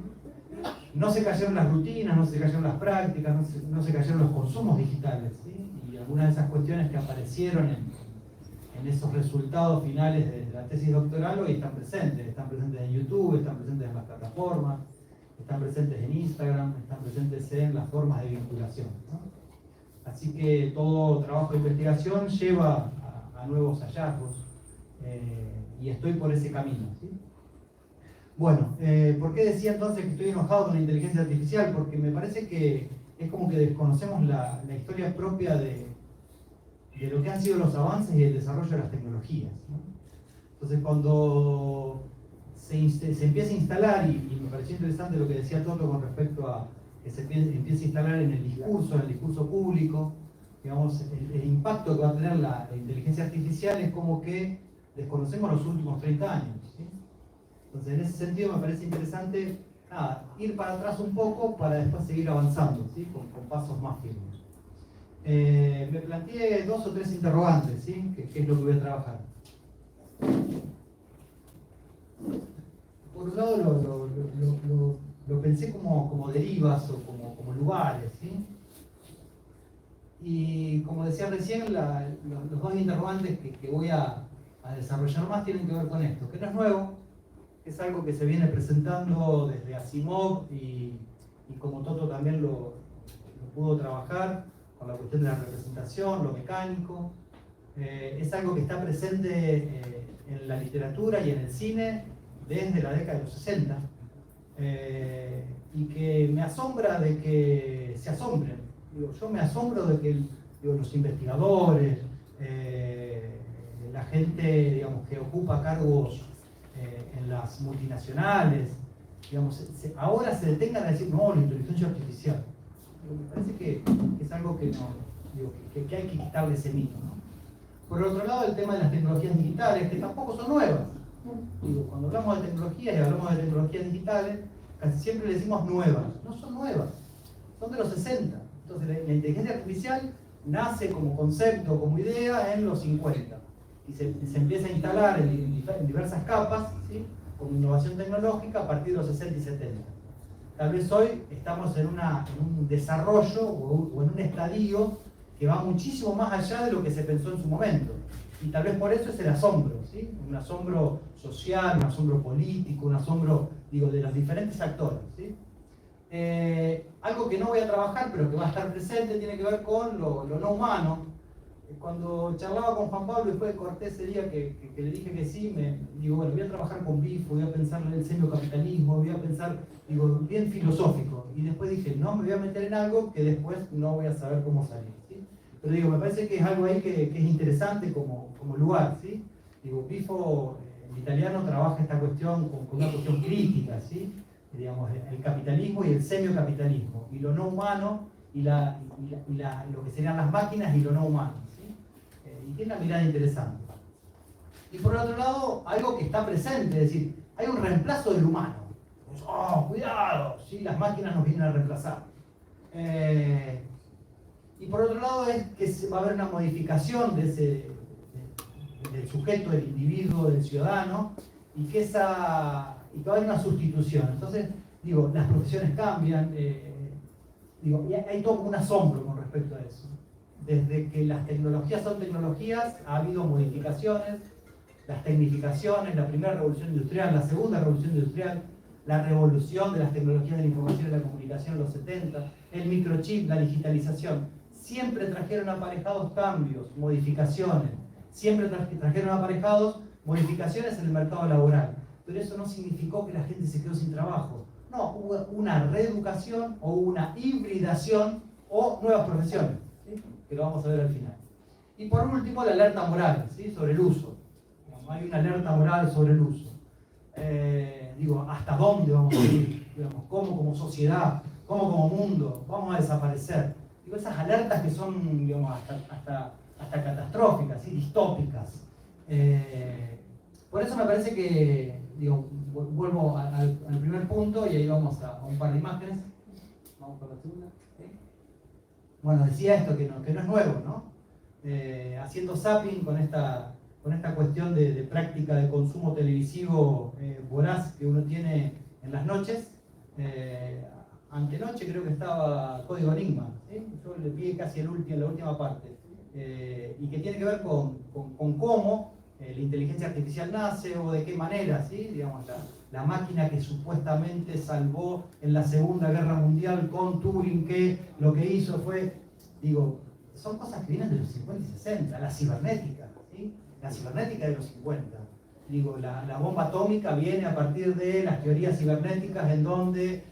[SPEAKER 6] No se cayeron las rutinas, no se cayeron las prácticas, no se cayeron los consumos digitales. ¿Sí? Y algunas de esas cuestiones que aparecieron en esos resultados finales de la tesis doctoral hoy están presentes en YouTube, están presentes en las plataformas, están presentes en Instagram, están presentes en las formas de vinculación, ¿no? Así que todo trabajo de investigación lleva a nuevos hallazgos y estoy por ese camino, ¿sí? Bueno, ¿por qué decía entonces que estoy enojado con la inteligencia artificial? Porque me parece que es como que desconocemos la historia propia de lo que han sido los avances y el desarrollo de las tecnologías, ¿no? Entonces cuando se empieza a instalar, y me pareció interesante lo que decía Toto con respecto a que se empieza a instalar en el discurso público, digamos, el impacto que va a tener la inteligencia artificial es como que desconocemos los últimos 30 años, ¿sí? Entonces en ese sentido me parece interesante ir para atrás un poco para después seguir avanzando, ¿sí? con pasos más firmes. Me planteé 2 o 3 interrogantes, ¿sí? ¿Qué es lo que voy a trabajar? Por un lado lo pensé como derivas o como lugares, ¿sí? Y como decía recién, los 2 interrogantes que voy a desarrollar más tienen que ver con esto, que no es nuevo, es algo que se viene presentando desde Asimov y como Toto también lo pudo trabajar, con la cuestión de la representación, lo mecánico. Es algo que está presente en la literatura y en el cine desde la década de los 60, y que me asombra de que se asombren. Yo me asombro de que los investigadores, la gente, digamos, que ocupa cargos en las multinacionales, digamos, ahora se detengan a decir, no, la inteligencia artificial. Me parece que es algo que hay que quitarle ese mito, ¿no? Por otro lado, el tema de las tecnologías digitales, que tampoco son nuevas. Cuando hablamos de tecnologías y hablamos de tecnologías digitales, casi siempre le decimos nuevas. No son nuevas, son de los 60. Entonces la inteligencia artificial nace como concepto, como idea en los 50. Y se empieza a instalar en diversas capas, ¿sí? Como innovación tecnológica a partir de los 60 y 70. Tal vez hoy estamos en un desarrollo o en un estadio que va muchísimo más allá de lo que se pensó en su momento. Y tal vez por eso es el asombro, ¿sí? Un asombro social, un asombro político, un asombro, de los diferentes actores, ¿sí? Algo que no voy a trabajar, pero que va a estar presente, tiene que ver con lo no humano. Cuando charlaba con Juan Pablo y después corté ese día que le dije que sí, bueno, voy a trabajar con Bifo, voy a pensar en el semiocapitalismo, voy a pensar, bien filosófico. Y después dije, no, me voy a meter en algo que después no voy a saber cómo salir, ¿sí? Pero me parece que es algo ahí que es interesante como lugar, ¿sí? Bifo, en italiano, trabaja esta cuestión con una cuestión crítica, ¿sí? digamos, el capitalismo y el semiocapitalismo, y lo no humano y lo que serían las máquinas y lo no humano, ¿sí? Y tiene una mirada interesante. Y por el otro lado, algo que está presente, es decir, hay un reemplazo del humano. ¡Oh, cuidado! ¿Sí? Las máquinas nos vienen a reemplazar. Y por otro lado es que va a haber una modificación del sujeto, del individuo, del ciudadano, y que va a haber una sustitución. Entonces, digo, las profesiones cambian, y hay todo un asombro con respecto a eso. Desde que las tecnologías son tecnologías, ha habido modificaciones, las tecnificaciones, la primera revolución industrial, la segunda revolución industrial, la revolución de las tecnologías de la información y la comunicación en los 70, el microchip, la digitalización, siempre trajeron aparejados cambios, modificaciones, siempre trajeron aparejados modificaciones en el mercado laboral, pero eso no significó que la gente se quedó sin trabajo. No, hubo una reeducación o una hibridación o nuevas profesiones, ¿sí? Que lo vamos a ver al final. Y por último, la alerta moral, ¿sí? Sobre el uso. Hay una alerta moral sobre el uso. Digo, ¿hasta dónde vamos a ir? Digamos, ¿cómo como sociedad? ¿Cómo como mundo? ¿Vamos a desaparecer? Digo, esas alertas que son, digamos, hasta catastróficas, ¿sí? Distópicas. Por eso me parece que, digo, vuelvo al primer punto y ahí vamos a un par de imágenes. Vamos con la segunda. ¿Sí? Bueno, decía esto que no es nuevo, ¿no? Haciendo zapping con esta cuestión de práctica de consumo televisivo voraz que uno tiene en las noches. Antenoche creo que estaba Código Enigma, ¿sí? Yo le vi casi en la última parte, y que tiene que ver con cómo la inteligencia artificial nace o de qué manera, ¿sí? Digamos, la máquina que supuestamente salvó en la Segunda Guerra Mundial con Turing, que lo que hizo fue, digo, son cosas que vienen de los 50 y 60, la cibernética, ¿sí? La cibernética de los 50. Digo, la bomba atómica viene a partir de las teorías cibernéticas en donde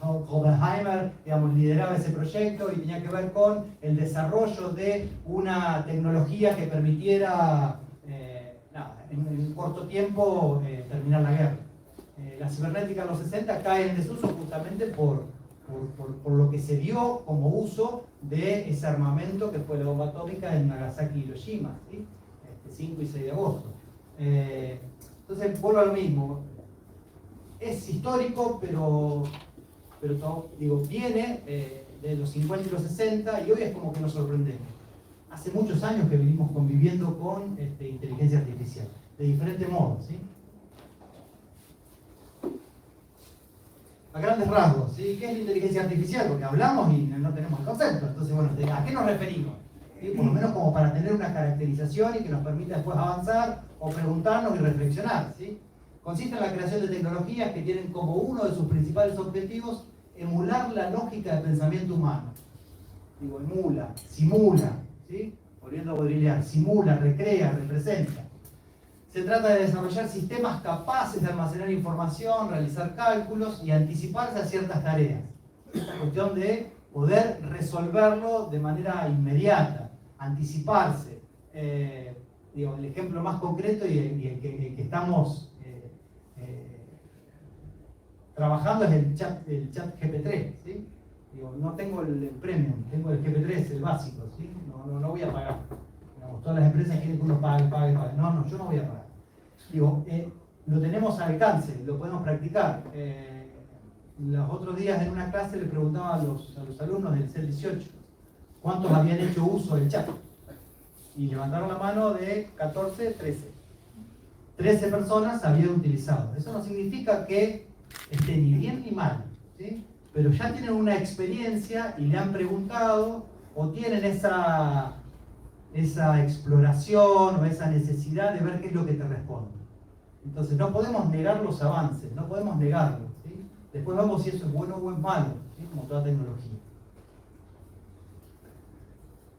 [SPEAKER 6] Oppenheimer, digamos, lideraba ese proyecto y tenía que ver con el desarrollo de una tecnología que permitiera en corto tiempo terminar la guerra. La cibernética en los 60 cae en desuso justamente por lo que se dio como uso de ese armamento que fue la bomba atómica en Nagasaki y Hiroshima, ¿sí? 5 y 6 de agosto. Entonces vuelvo a lo mismo. Es histórico, pero digo, viene de los 50 y los 60 y hoy es como que nos sorprendemos. Hace muchos años que venimos conviviendo con inteligencia artificial, de diferentes modos, ¿sí? A grandes rasgos, ¿sí? ¿Qué es la inteligencia artificial? Porque hablamos y no tenemos el concepto. Entonces, bueno, ¿a qué nos referimos? ¿Sí? Por lo menos como para tener una caracterización y que nos permita después avanzar o preguntarnos y reflexionar, ¿sí? Consiste en la creación de tecnologías que tienen como uno de sus principales objetivos emular la lógica del pensamiento humano. Digo, emula, simula, ¿sí? Volviendo a Baudrillard, simula, recrea, representa. Se trata de desarrollar sistemas capaces de almacenar información, realizar cálculos y anticiparse a ciertas tareas. Esta cuestión de poder resolverlo de manera inmediata, anticiparse. Digo, el ejemplo más concreto y el que estamos trabajando es el chat GP3, ¿sí? Digo, no tengo el premium, tengo el GP3, el básico, ¿sí? No voy a pagar. Digamos, todas las empresas quieren que uno pague. No, yo no voy a pagar. Digo, lo tenemos al alcance, lo podemos practicar. Los otros días en una clase le preguntaba a los alumnos del CEL 18 cuántos habían hecho uso del chat. Y levantaron la mano de 14, 13. 13 personas habían utilizado. Eso no significa que esté ni bien ni mal, ¿sí? Pero ya tienen una experiencia y le han preguntado o tienen esa exploración o esa necesidad de ver qué es lo que te responde. Entonces no podemos negar los avances, no podemos negarlos, ¿sí? Después vemos si eso es bueno o es malo, ¿sí? Como toda tecnología.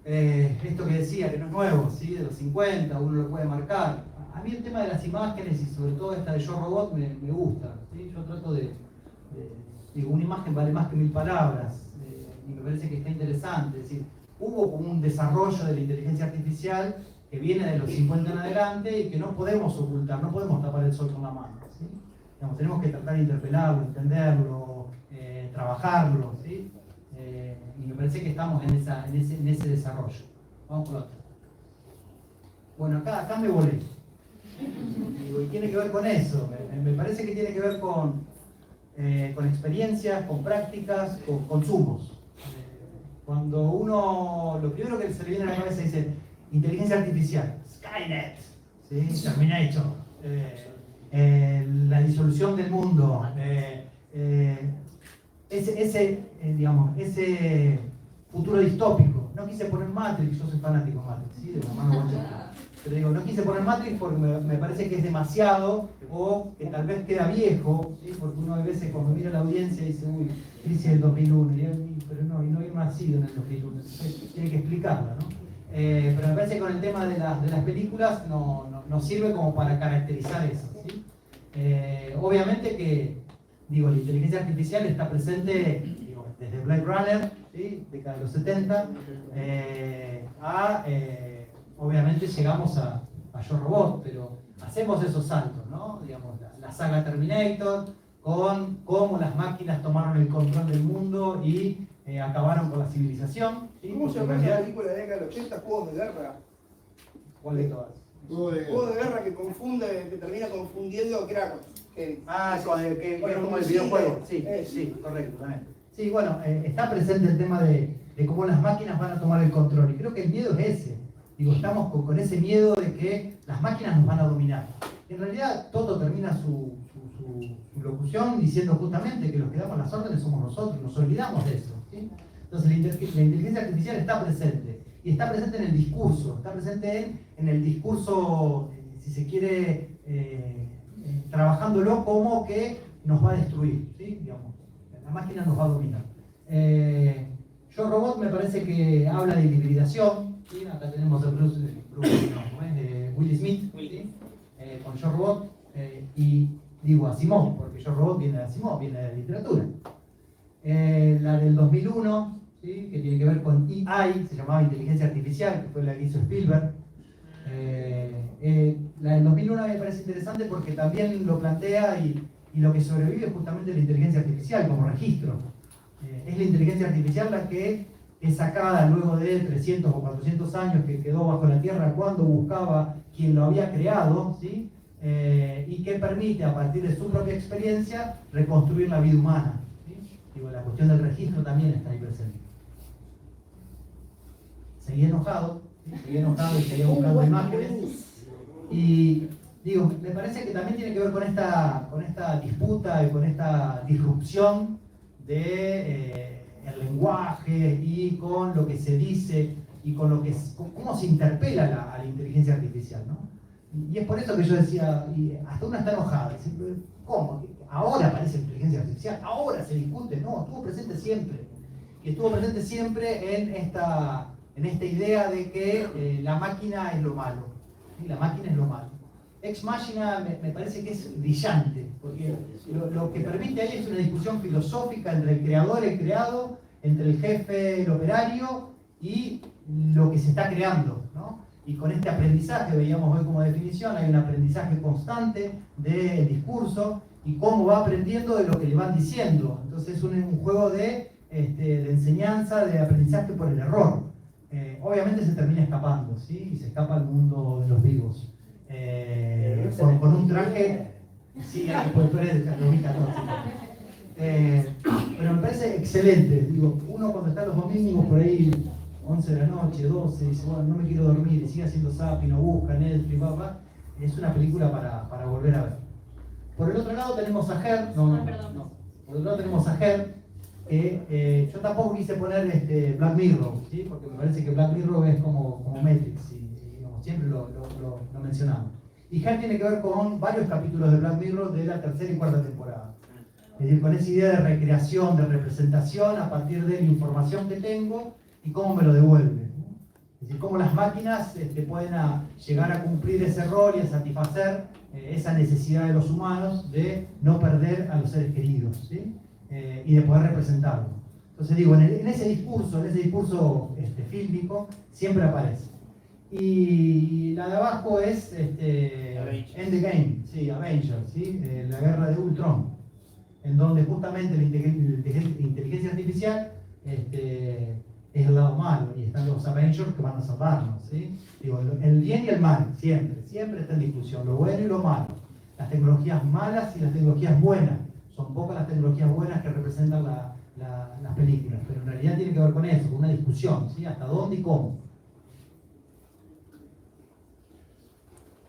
[SPEAKER 6] Esto que decía, que no es nuevo, ¿sí? De los 50, uno lo puede marcar. A mí el tema de las imágenes y sobre todo esta de Yo Robot me gusta, ¿sí? Yo trato digo, una imagen vale más que 1000 palabras, y me parece que está interesante. Es decir, hubo como un desarrollo de la inteligencia artificial que viene de los 50 en adelante y que no podemos ocultar, no podemos tapar el sol con la mano, ¿sí? Digamos, tenemos que tratar de interpelarlo, entenderlo, trabajarlo, ¿sí? Y me parece que estamos en ese desarrollo. Vamos por otro. Bueno, acá me volé. Y tiene que ver con eso. Me parece que tiene que ver con experiencias, con prácticas, con consumos. Cuando uno, lo primero que se le viene a la cabeza dice inteligencia artificial, Skynet, ¿sí? Terminator, la disolución del mundo, ese futuro distópico. No quise poner Matrix, yo soy fanático de Matrix, ¿sí? De la mano Wachowski. Pero digo, no quise poner Matrix porque me parece que es demasiado o que tal vez queda viejo, ¿sí? Porque uno a veces cuando mira la audiencia dice, uy, crisis del 2001, pero no había nacido en el 2001, entonces tiene que explicarla, ¿no? Pero me parece que con el tema de las películas no sirve como para caracterizar eso, ¿sí? Obviamente que, digo, la inteligencia artificial está presente, digo, desde Blade Runner, ¿sí? Década de los 70, obviamente llegamos a Yo Robot, pero hacemos esos saltos, ¿no? Digamos, la saga Terminator, con cómo las máquinas tomaron el control del mundo y acabaron con la civilización. ¿Sí?
[SPEAKER 4] ¿Cómo se llama esa película de la década del 80? Juegos de guerra.
[SPEAKER 6] ¿Cuál de todas?
[SPEAKER 4] Juegos de guerra que termina confundiendo a Kratos.
[SPEAKER 6] Que es como el videojuego. Sí, correcto, también. Sí, bueno, está presente el tema de cómo las máquinas van a tomar el control. Y creo que el miedo es ese. Digo, estamos con ese miedo de que las máquinas nos van a dominar. En realidad, Toto termina su locución diciendo justamente que los que damos las órdenes somos nosotros, nos olvidamos de eso, ¿sí? Entonces, la inteligencia artificial está presente. Y está presente en el discurso, está presente en el discurso, si se quiere, trabajándolo como que nos va a destruir, ¿sí? Digamos, la máquina nos va a dominar. Yo Robot me parece que habla de hibridación, ¿sí? Acá tenemos a Will Smith, ¿sí? Con Yo Robot, y digo Asimov, porque Yo Robot viene de Asimov, viene de la literatura. La del 2001, ¿sí? Que tiene que ver con AI, se llamaba Inteligencia Artificial, que fue la que hizo Spielberg. La del 2001 me parece interesante porque también lo plantea y lo que sobrevive es justamente la inteligencia artificial como registro. Es la inteligencia artificial la que es sacada luego de 300 o 400 años que quedó bajo la tierra cuando buscaba quien lo había creado, ¿sí? Y que permite a partir de su propia experiencia reconstruir la vida humana, ¿sí? Digo, la cuestión del registro también está ahí presente. Seguí enojado y seguía buscando imágenes. Y digo, me parece que también tiene que ver con esta disputa y con esta disrupción de el lenguaje y con lo que se dice y con lo que cómo se interpela a la inteligencia artificial, ¿no? Y es por eso que yo decía, y hasta una está enojada, dice, ¿cómo? Ahora aparece la inteligencia artificial, ahora se discute, no, estuvo presente siempre. Y estuvo presente siempre en esta idea de que la máquina es lo malo, ¿sí? La máquina es lo malo. Ex Machina me parece que es brillante, porque lo que permite ahí es una discusión filosófica entre el creador y el creado, entre el jefe, el operario y lo que se está creando, ¿no? Y con este aprendizaje, veíamos hoy como definición, hay un aprendizaje constante del discurso y cómo va aprendiendo de lo que le van diciendo. Entonces es un juego de enseñanza, de aprendizaje por el error. Obviamente se termina escapando, ¿sí? Y se escapa al mundo de los vivos. Con un traje, sí, pues tú eres de 2014. Pero me parece excelente. Digo, uno cuando está los domingos por ahí, 11 de la noche, 12, dice, bueno, no me quiero dormir, y sigue haciendo zapping, no busca Netflix, papá. Es una película para volver a ver. Por el otro lado tenemos a Her, no. Por el otro lado tenemos a Her, que yo tampoco quise poner Black Mirror, ¿sí? Porque me parece que Black Mirror es como Matrix, y digamos, siempre lo mencionamos. Y Her tiene que ver con varios capítulos de Black Mirror de la tercera y cuarta temporada. Es decir, con esa idea de recreación, de representación a partir de la información que tengo y cómo me lo devuelve, ¿no? Es decir, cómo las máquinas pueden llegar a cumplir ese rol y a satisfacer esa necesidad de los humanos de no perder a los seres queridos, ¿sí? Y de poder representarlo. Entonces digo, en ese discurso fílmico siempre aparece. Y la de abajo es
[SPEAKER 2] Avengers.
[SPEAKER 6] Endgame, sí, Avengers, ¿sí? La guerra de Ultron, en donde justamente la inteligencia artificial es el lado malo y están los Avengers que van a salvarnos, ¿sí? Digo, el bien y el mal, siempre está en discusión, lo bueno y lo malo, las tecnologías malas y las tecnologías buenas. Son pocas las tecnologías buenas que representan las películas, pero en realidad tiene que ver con eso, con una discusión, ¿sí? Hasta dónde y cómo.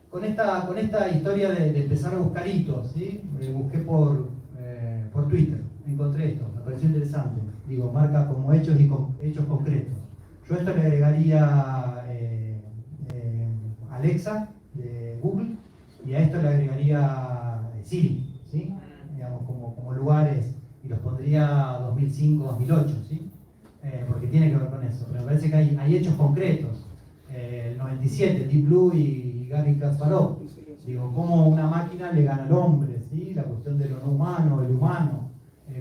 [SPEAKER 6] Con esta historia de empezar a buscar hitos, ¿sí? Busqué por Twitter, encontré esto, me pareció interesante. Digo, marca como hechos y hechos concretos. Yo a esto le agregaría Alexa de Google y a esto le agregaría Siri, ¿sí? Digamos, como lugares, y los pondría 2005, 2008, ¿sí? Porque tiene que ver con eso. Pero me parece que hay hechos concretos. El 97, Deep Blue y Gary Kasparov. Digo, cómo una máquina le gana al hombre, ¿sí? La cuestión de lo no humano, el humano,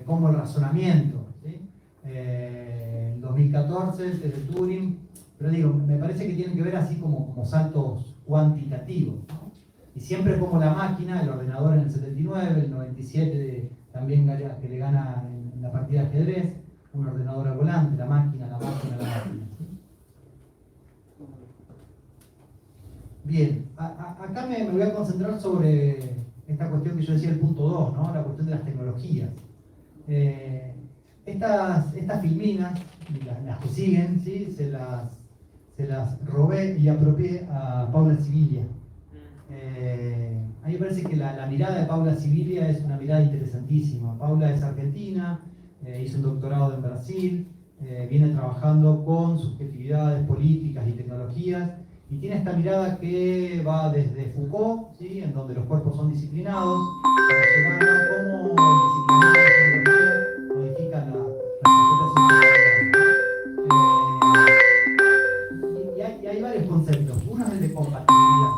[SPEAKER 6] cómo el razonamiento, ¿sí? En 2014, el de Turing. Pero digo, me parece que tienen que ver así como saltos cuantitativos, ¿no? Y siempre como la máquina, el ordenador en el 79, el 97 también que le gana en la partida de ajedrez, un ordenador al volante, la máquina, la máquina, la máquina. Bien, acá me voy a concentrar sobre esta cuestión que yo decía, el punto 2, ¿no? La cuestión de las tecnologías. Estas filminas, las que siguen, ¿sí? se las robé y apropié a Paula Sibilia. A mí me parece que la mirada de Paula Sibilia es una mirada interesantísima. Paula es argentina, hizo un doctorado en Brasil, viene trabajando con subjetividades políticas y tecnologías, y tiene esta mirada que va desde Foucault, ¿sí? En donde los cuerpos son disciplinados, para llegar a cómo el disciplinado modifican las propias. Y hay varios conceptos. Uno es el de compatibilidad.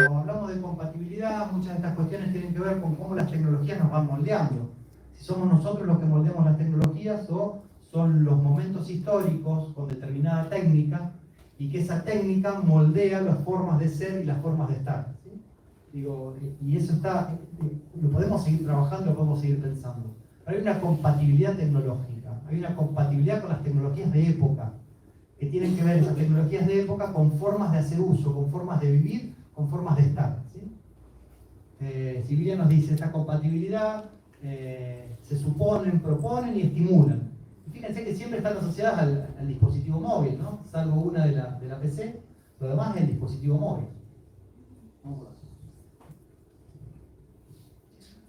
[SPEAKER 6] Cuando hablamos de compatibilidad, muchas de estas cuestiones tienen que ver con cómo las tecnologías nos van moldeando. Si somos nosotros los que moldeamos las tecnologías o son los momentos históricos con determinada técnica y que esa técnica moldea las formas de ser y las formas de estar, ¿sí? Digo, y eso está, lo podemos seguir trabajando, lo podemos seguir pensando. Hay una compatibilidad tecnológica, hay una compatibilidad con las tecnologías de época, que tienen que ver esas tecnologías de época con formas de hacer uso, con formas de vivir, con formas de estar, ¿sí? Sibilia nos dice, esta compatibilidad se suponen, proponen y estimulan. Y fíjense que siempre están asociadas al dispositivo móvil, ¿no? Salvo una de la PC, lo demás es el dispositivo móvil.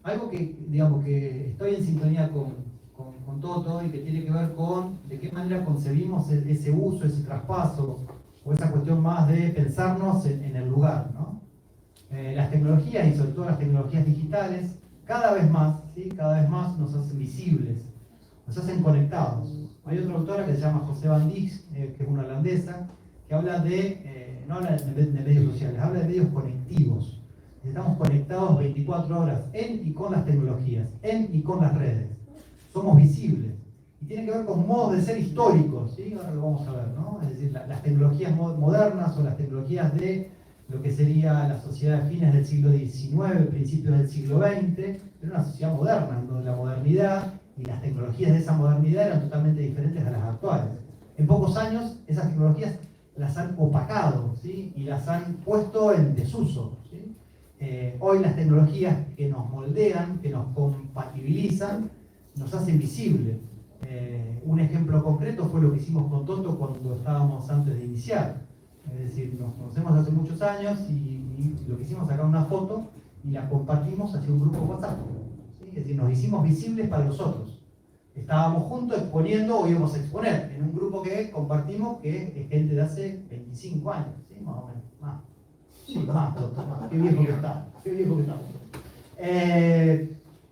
[SPEAKER 6] Algo que, digamos, que estoy en sintonía con Toto y que tiene que ver con de qué manera concebimos ese uso, ese traspaso, o esa cuestión más de pensarnos en el lugar, ¿no? Las tecnologías, y sobre todo las tecnologías digitales, cada vez más, ¿sí? Cada vez más nos hacen visibles, nos hacen conectados. Hay otra autora que se llama José Van Dijk, que es una holandesa, que habla no habla de medios sociales, habla de medios conectivos. Estamos conectados 24 horas en y con las tecnologías, en y con las redes. Somos visibles. Y tiene que ver con modos de ser históricos, ¿sí? Ahora lo vamos a ver, ¿no? Es decir, las tecnologías modernas o las tecnologías de lo que sería la sociedad de fines del siglo XIX, principios del siglo XX, era una sociedad moderna, donde la modernidad y las tecnologías de esa modernidad eran totalmente diferentes a las actuales. En pocos años, esas tecnologías las han opacado, ¿sí? Y las han puesto en desuso, ¿sí? Hoy las tecnologías que nos moldean, que nos compatibilizan, nos hacen visibles. Un ejemplo concreto fue lo que hicimos con Toto cuando estábamos antes de iniciar. Es decir, nos conocemos hace muchos años y lo que hicimos, sacar una foto y la compartimos hacia un grupo WhatsApp, ¿sí? Es decir, nos hicimos visibles para los otros. Estábamos juntos exponiendo o íbamos a exponer en un grupo que compartimos, que es gente de hace 25 años, ¿sí? Más o menos, más. Sí, más, Toto, más. Qué viejo que está, qué viejo que está.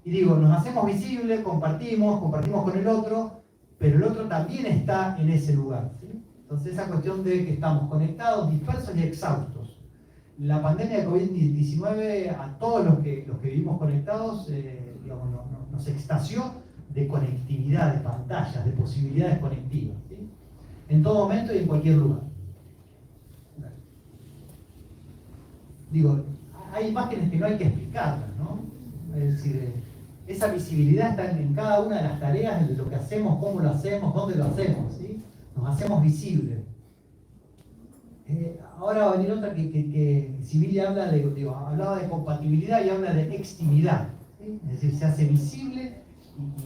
[SPEAKER 6] Y digo, nos hacemos visibles, compartimos con el otro, pero el otro también está en ese lugar, ¿sí? Entonces esa cuestión de que estamos conectados, dispersos y exhaustos. La pandemia de COVID-19 a todos los que vivimos conectados, digamos, nos extasió de conectividad, de pantallas, de posibilidades conectivas, ¿sí? En todo momento y en cualquier lugar. digo, hay imágenes que no hay que explicarlas, ¿no? Es decir, esa visibilidad está en cada una de las tareas, de lo que hacemos, cómo lo hacemos, dónde lo hacemos, ¿sí? Nos hacemos visibles. Ahora va a venir otra que Sibilia habla hablaba de compatibilidad y habla de extimidad, ¿sí? Es decir, se hace visible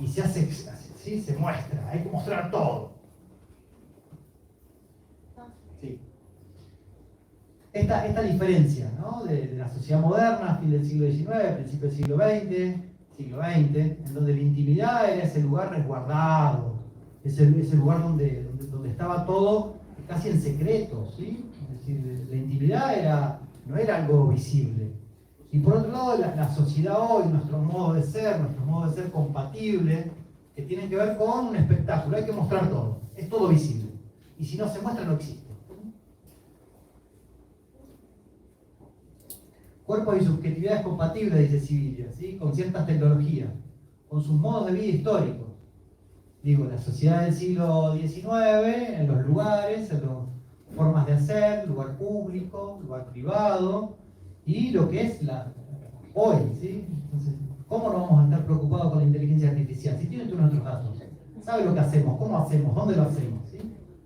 [SPEAKER 6] y se hace, ¿sí? Se muestra, hay que mostrar todo. Sí. Esta diferencia, ¿no? de la sociedad moderna, fin del siglo XIX, principio del siglo XX, en donde la intimidad era ese lugar resguardado, ese lugar donde estaba todo casi en secreto, ¿sí? Es decir, la intimidad no era algo visible. Y por otro lado, la sociedad hoy, nuestro modo de ser compatible, que tienen que ver con un espectáculo, hay que mostrar todo, es todo visible. Y si no se muestra, no existe. Cuerpos y subjetividades compatibles, dice Sibilia, ¿sí? Con ciertas tecnologías, con sus modos de vida históricos. Digo, la sociedad del siglo XIX, en los lugares, en las formas de hacer, lugar público, lugar privado, y lo que es hoy, ¿sí? Entonces, ¿cómo no vamos a estar preocupados con la inteligencia artificial? Si tiene todos nuestros datos, sabe lo que hacemos, cómo hacemos, dónde lo hacemos, ¿sí?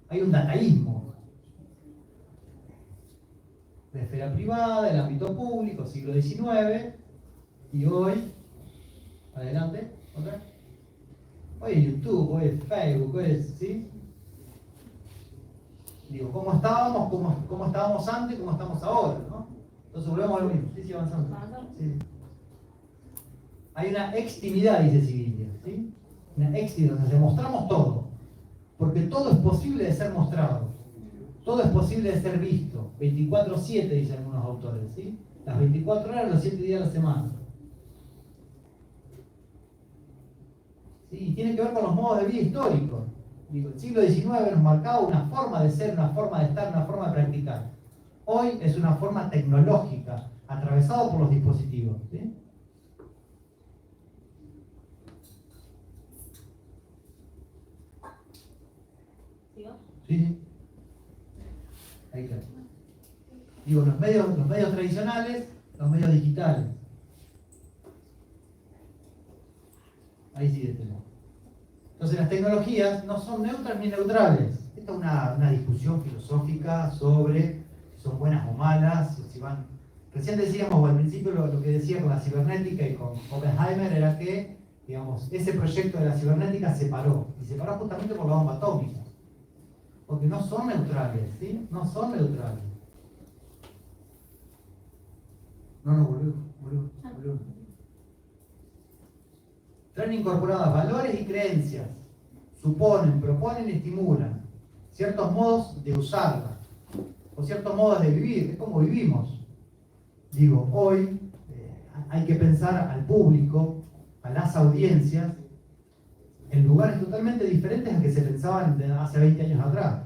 [SPEAKER 6] Hay un dataísmo. La esfera privada, el ámbito público, siglo XIX, y hoy, adelante, otra. Hoy es YouTube, hoy es Facebook, hoy es, ¿sí? Digo, ¿cómo estábamos, cómo estábamos antes, cómo estamos ahora, ¿no? Entonces volvemos a lo mismo, sí, avanzando. Sí. Hay una extimidad, dice Sibilia, ¿sí? Una extimidad, o sea, mostramos todo, porque todo es posible de ser mostrado, todo es posible de ser visto, 24/7, dicen algunos autores, ¿sí? Las 24 horas, los 7 días de la semana. ¿Sí? Y tiene que ver con los modos de vida históricos. Digo, el siglo XIX nos marcaba una forma de ser, una forma de estar, una forma de practicar. Hoy es una forma tecnológica, atravesado por los dispositivos, ¿sí? Sí. Ahí está. Digo, los medios tradicionales, los medios digitales. Ahí sí tenemos. Entonces las tecnologías no son neutras ni neutrales. Esta es una discusión filosófica sobre si son buenas o malas, si van. Recién decíamos, o al principio lo que decía con la cibernética y con Oppenheimer era que, digamos, ese proyecto de la cibernética se paró. Y se paró justamente por la bomba atómica. Porque no son neutrales, ¿sí? No son neutrales. No, volvió. Traen incorporadas valores y creencias. Suponen, proponen y estimulan ciertos modos de usarla. O ciertos modos de vivir. Es como vivimos. Digo, hoy hay que pensar al público, a las audiencias, en lugares totalmente diferentes a que se pensaban hace 20 años atrás.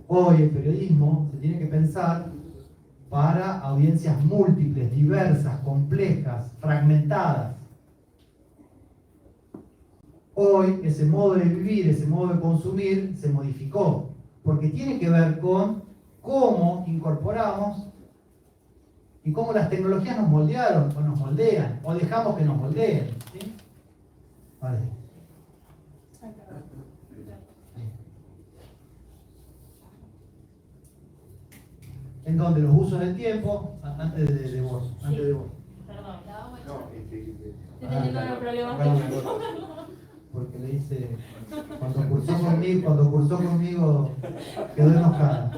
[SPEAKER 6] Hoy el periodismo se tiene que pensar para audiencias múltiples, diversas, complejas, fragmentadas. Hoy ese modo de vivir, ese modo de consumir se modificó, porque tiene que ver con cómo incorporamos y cómo las tecnologías nos moldearon, o nos moldean, o dejamos que nos moldeen, ¿sí? Vale. En donde los usos del tiempo, antes de vos.
[SPEAKER 7] Perdón.
[SPEAKER 1] No,
[SPEAKER 7] Estoy teniendo unos problemas.
[SPEAKER 6] Porque le dice, cuando cursó conmigo, quedó enojada.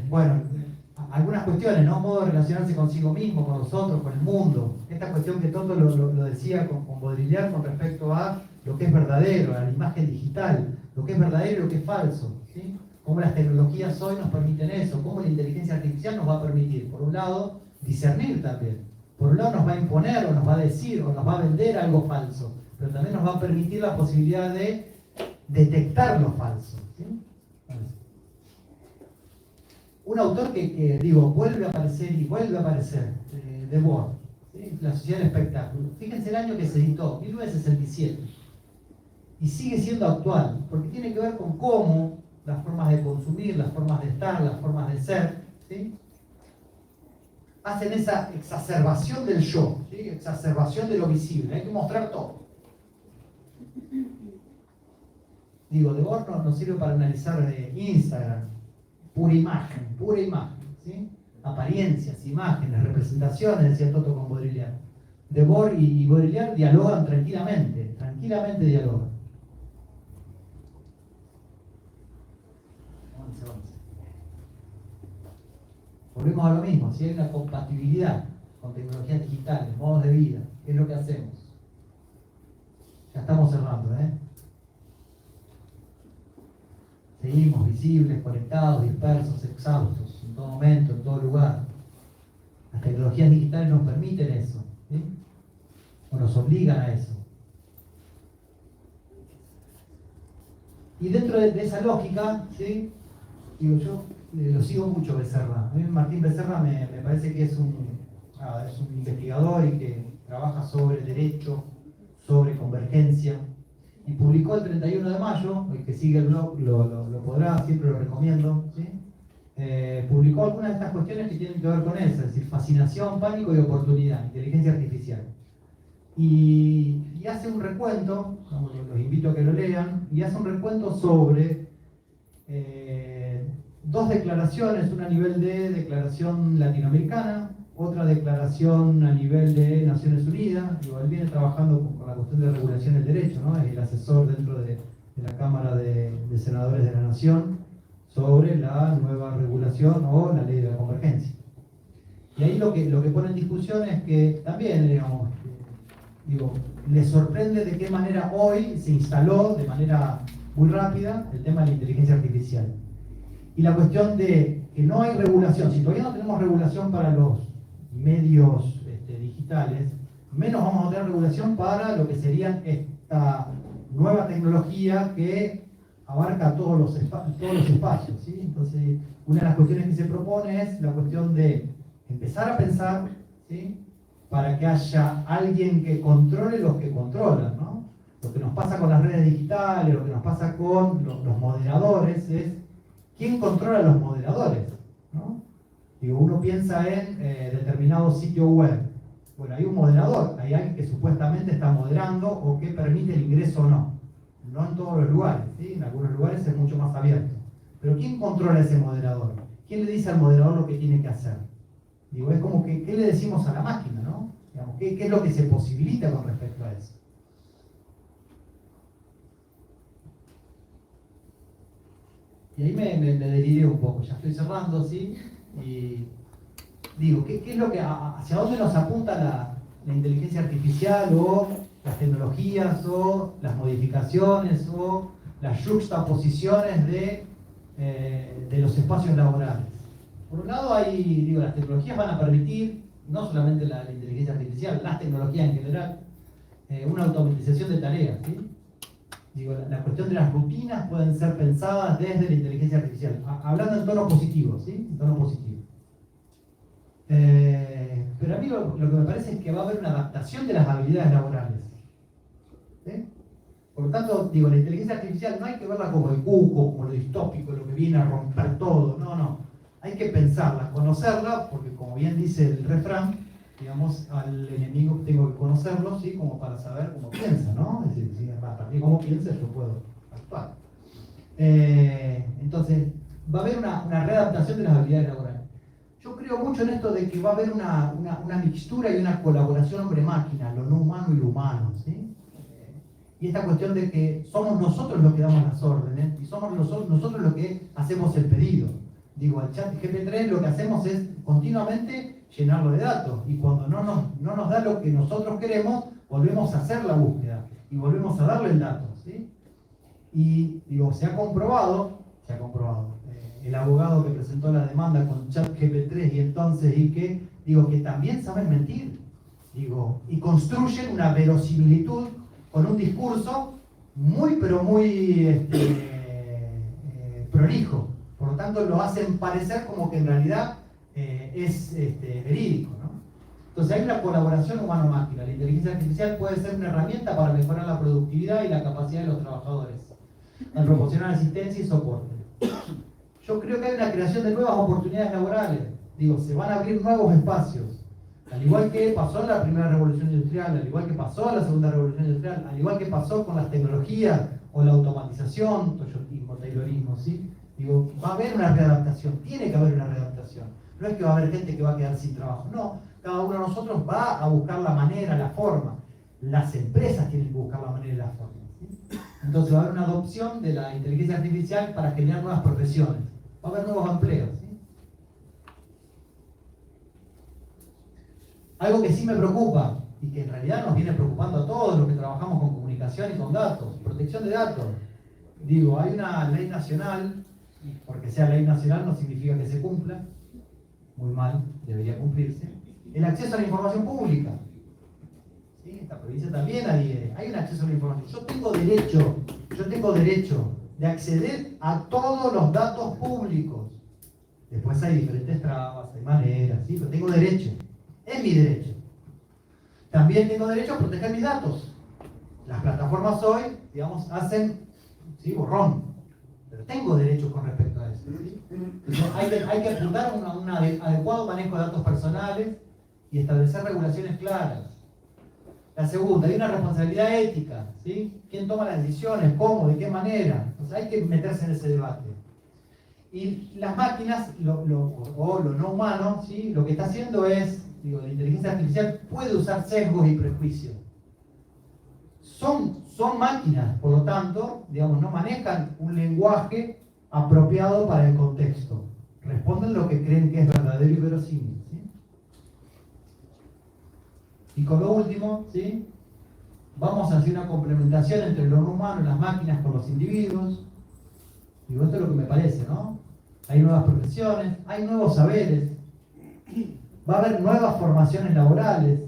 [SPEAKER 6] Bueno, algunas cuestiones, ¿no? Modo de relacionarse consigo mismo, con los otros, con el mundo. Esta cuestión que Toto lo decía con Baudrillard con respecto a lo que es verdadero, a la imagen digital, lo que es verdadero y lo que es falso, ¿sí? Cómo las tecnologías hoy nos permiten eso, cómo la inteligencia artificial nos va a permitir, por un lado, discernir también. Por un lado nos va a imponer, o nos va a decir, o nos va a vender algo falso, pero también nos va a permitir la posibilidad de detectar lo falso, ¿sí? Un autor que vuelve a aparecer y vuelve a aparecer, De Boer, ¿sí? La sociedad del espectáculo. Fíjense el año que se editó, 1967. Y sigue siendo actual, porque tiene que ver con cómo las formas de consumir, las formas de estar, las formas de ser, ¿sí? Hacen esa exacerbación del yo, ¿sí? Exacerbación de lo visible, hay que mostrar todo. Digo, Debord nos sirve para analizar Instagram, pura imagen, ¿sí? Apariencias, imágenes, representaciones, decía Toto con Baudrillard. Debord y Baudrillard dialogan tranquilamente dialogan. Volvemos a lo mismo, si hay una compatibilidad con tecnologías digitales, modos de vida, ¿qué es lo que hacemos? Ya estamos cerrando, Seguimos visibles, conectados, dispersos, exhaustos, en todo momento, en todo lugar. Las tecnologías digitales nos permiten eso, ¿sí? O nos obligan a eso. Y dentro de esa lógica, ¿sí? Digo, yo lo sigo mucho Becerra. A mí Martín Becerra me parece que es un investigador y que trabaja sobre derecho, sobre convergencia. Y publicó el 31 de mayo, el que sigue el blog lo podrá, siempre lo recomiendo, ¿sí? Publicó algunas de estas cuestiones que tienen que ver con eso, es decir, fascinación, pánico y oportunidad, inteligencia artificial. Y hace un recuento, los invito a que lo lean, y hace un recuento sobre dos declaraciones, una a nivel de declaración latinoamericana, otra declaración a nivel de Naciones Unidas. Él viene trabajando con la cuestión de regulación del derecho, ¿no? Es el asesor dentro de la Cámara de Senadores de la Nación sobre la nueva regulación o la ley de la convergencia. Y ahí lo que pone en discusión es que también, digamos, le sorprende de qué manera hoy se instaló de manera muy rápida el tema de la inteligencia artificial. Y la cuestión de que no hay regulación, si todavía no tenemos regulación para los medios digitales, menos vamos a tener regulación para lo que serían esta nueva tecnología que abarca todos los espacios, ¿sí? Entonces, una de las cuestiones que se propone es la cuestión de empezar a pensar, ¿sí? Para que haya alguien que controle los que controlan, ¿no? Lo que nos pasa con las redes digitales, lo que nos pasa con los moderadores es ¿quién controla a los moderadores? ¿No? Uno piensa en determinado sitio web. Bueno, hay un moderador, hay alguien que supuestamente está moderando o que permite el ingreso o no. No en todos los lugares, ¿sí? En algunos lugares es mucho más abierto. Pero ¿quién controla a ese moderador? ¿Quién le dice al moderador lo que tiene que hacer? Es como que, ¿qué le decimos a la máquina, no? Digamos, ¿qué es lo que se posibilita con respecto a eso? Y ahí me deliré un poco, ya estoy cerrando, ¿sí? Y digo, ¿qué es lo que, hacia dónde nos apunta la inteligencia artificial o las tecnologías o las modificaciones o las juxtaposiciones de los espacios laborales? Por un lado, las tecnologías van a permitir, no solamente la inteligencia artificial, las tecnologías en general, una automatización de tareas, ¿sí? La cuestión de las rutinas pueden ser pensadas desde la inteligencia artificial, hablando en tono positivo, ¿sí? En tono positivo. Pero a mí lo que me parece es que va a haber una adaptación de las habilidades laborales, ¿sí? Por lo tanto, la inteligencia artificial no hay que verla como el cuco, como lo distópico, lo que viene a romper todo, no. Hay que pensarla, conocerla, porque como bien dice el refrán, al enemigo tengo que conocerlo, ¿sí? Como para saber cómo piensa, ¿no? Es decir, si a partir de cómo piensa yo puedo actuar. Entonces, va a haber una readaptación de las habilidades laborales. Yo creo mucho en esto de que va a haber una mixtura y una colaboración hombre-máquina, lo no humano y lo humano, ¿sí? Y esta cuestión de que somos nosotros los que damos las órdenes y somos nosotros los que hacemos el pedido. Al chat GPT-3 lo que hacemos es continuamente llenarlo de datos y cuando no nos da lo que nosotros queremos, volvemos a hacer la búsqueda y volvemos a darle el dato, ¿sí? Y se ha comprobado, el abogado que presentó la demanda con ChatGPT y entonces que también saben mentir, y construyen una verosimilitud con un discurso muy pero muy prolijo. Por lo tanto, lo hacen parecer como que en realidad es verídico, ¿no? Entonces hay una colaboración humano-máquina. La inteligencia artificial puede ser una herramienta para mejorar la productividad y la capacidad de los trabajadores, al proporcionar asistencia y soporte. Yo creo que hay una creación de nuevas oportunidades laborales. Digo, se van a abrir nuevos espacios. Al igual que pasó en la primera revolución industrial, al igual que pasó en la segunda revolución industrial, al igual que pasó con las tecnologías o la automatización, toyotismo, taylorismo, ¿sí? Digo, va a haber una readaptación, tiene que haber una readaptación. No es que va a haber gente que va a quedar sin trabajo, no. Cada uno de nosotros va a buscar la manera, la forma. Las empresas tienen que buscar la manera y la forma, ¿sí? Entonces va a haber una adopción de la inteligencia artificial para generar nuevas profesiones. Va a haber nuevos empleos, ¿sí? Algo que sí me preocupa y que en realidad nos viene preocupando a todos los que trabajamos con comunicación y con datos, protección de datos. Digo, hay una ley nacional, y porque sea ley nacional no significa que se cumpla, muy mal, debería cumplirse, el acceso a la información pública. ¿Sí? Esta provincia también hay un acceso a la información. Yo tengo derecho de acceder a todos los datos públicos. Después hay diferentes trabas, hay maneras, ¿sí? Pero tengo derecho. Es mi derecho. También tengo derecho a proteger mis datos. Las plataformas hoy, digamos, hacen, ¿sí?, borrón. Pero tengo derechos con respecto a eso, ¿sí? Entonces, hay que apuntar a un adecuado manejo de datos personales y establecer regulaciones claras. La segunda, hay una responsabilidad ética, ¿sí? ¿Quién toma las decisiones? ¿Cómo? ¿De qué manera? Entonces hay que meterse en ese debate. Y las máquinas, o lo no humano, ¿sí?, lo que está haciendo es, digo, la inteligencia artificial puede usar sesgos y prejuicios. Son máquinas, por lo tanto, digamos, no manejan un lenguaje apropiado para el contexto. Responden lo que creen que es verdadero y verosímil, ¿sí? Y con lo último, ¿sí?, vamos a hacer una complementación entre lo no humano y las máquinas con los individuos. Digo, esto es lo que me parece, ¿no? Hay nuevas profesiones, hay nuevos saberes, va a haber nuevas formaciones laborales.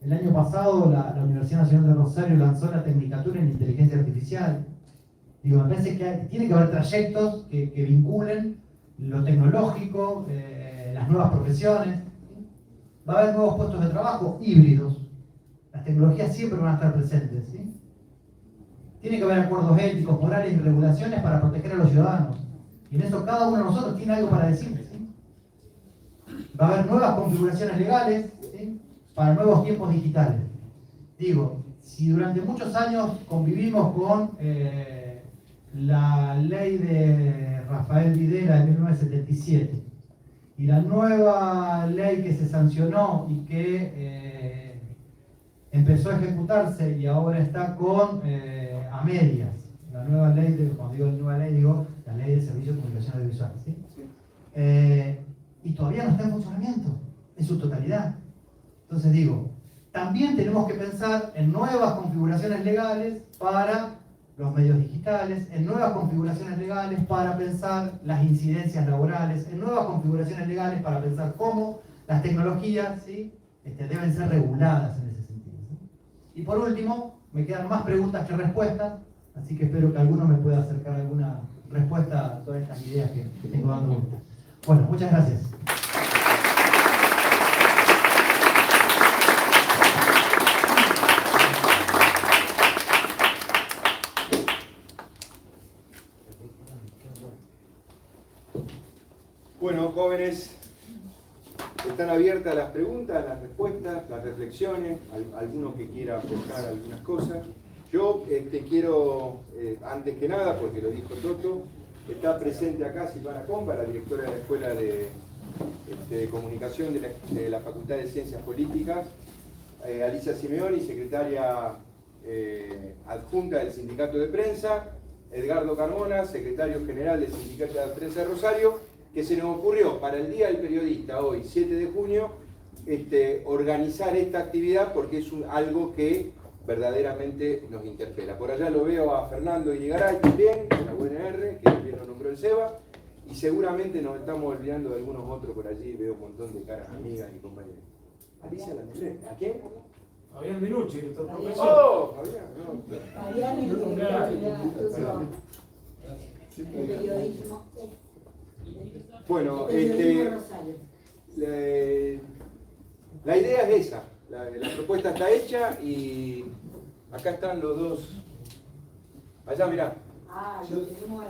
[SPEAKER 6] El año pasado la Universidad Nacional de Rosario lanzó la Tecnicatura en Inteligencia Artificial. Digo, me parece que tiene que haber trayectos que vinculen lo tecnológico, las nuevas profesiones. Va a haber nuevos puestos de trabajo híbridos. Las tecnologías siempre van a estar presentes, ¿sí? Tiene que haber acuerdos éticos, morales y regulaciones para proteger a los ciudadanos. Y en eso cada uno de nosotros tiene algo para decir, ¿sí? Va a haber nuevas configuraciones legales, ¿sí?, para nuevos tiempos digitales. Digo, si durante muchos años convivimos con la ley de Rafael Videla de 1977 y la nueva ley que se sancionó y que empezó a ejecutarse y ahora está a medias, la nueva ley, cuando digo nueva ley, digo la ley de servicios de comunicación audiovisual, ¿sí? Y todavía no está en funcionamiento en su totalidad. Entonces digo, también tenemos que pensar en nuevas configuraciones legales para los medios digitales, en nuevas configuraciones legales para pensar las incidencias laborales, en nuevas configuraciones legales para pensar cómo las tecnologías, ¿sí?, deben ser reguladas en ese sentido, ¿sí? Y por último, me quedan más preguntas que respuestas, así que espero que alguno me pueda acercar alguna respuesta a todas estas ideas que tengo dando vueltas. Bueno, muchas gracias.
[SPEAKER 1] Bueno, jóvenes, están abiertas las preguntas, las respuestas, las reflexiones, alguno que quiera aportar algunas cosas. Yo quiero, antes que nada, porque lo dijo Toto, está presente acá Silvana Comba, la directora de la Escuela de Comunicación de la Facultad de Ciencias Políticas, Alicia Simeoni, secretaria adjunta del Sindicato de Prensa, Edgardo Carmona, secretario general del Sindicato de Prensa de Rosario, que se nos ocurrió para el Día del Periodista, hoy 7 de junio, organizar esta actividad porque es algo que verdaderamente nos interpela. Por allá lo veo a Fernando Irigaray también, de la UNR, que también lo nombró el SEBA, y seguramente nos estamos olvidando de algunos otros por allí, veo un montón de caras amigas y compañeros. Alicia la nombré. ¿A quién?
[SPEAKER 4] Fabián Minucci, nuestro profesor.
[SPEAKER 1] ¡Oh! Fabián, no.
[SPEAKER 8] Fabián es el periodismo.
[SPEAKER 1] Bueno,
[SPEAKER 8] Periodismo Rosario.
[SPEAKER 1] la idea es esa. La propuesta está hecha y acá están los dos. Allá, mirá.
[SPEAKER 8] Lo tenemos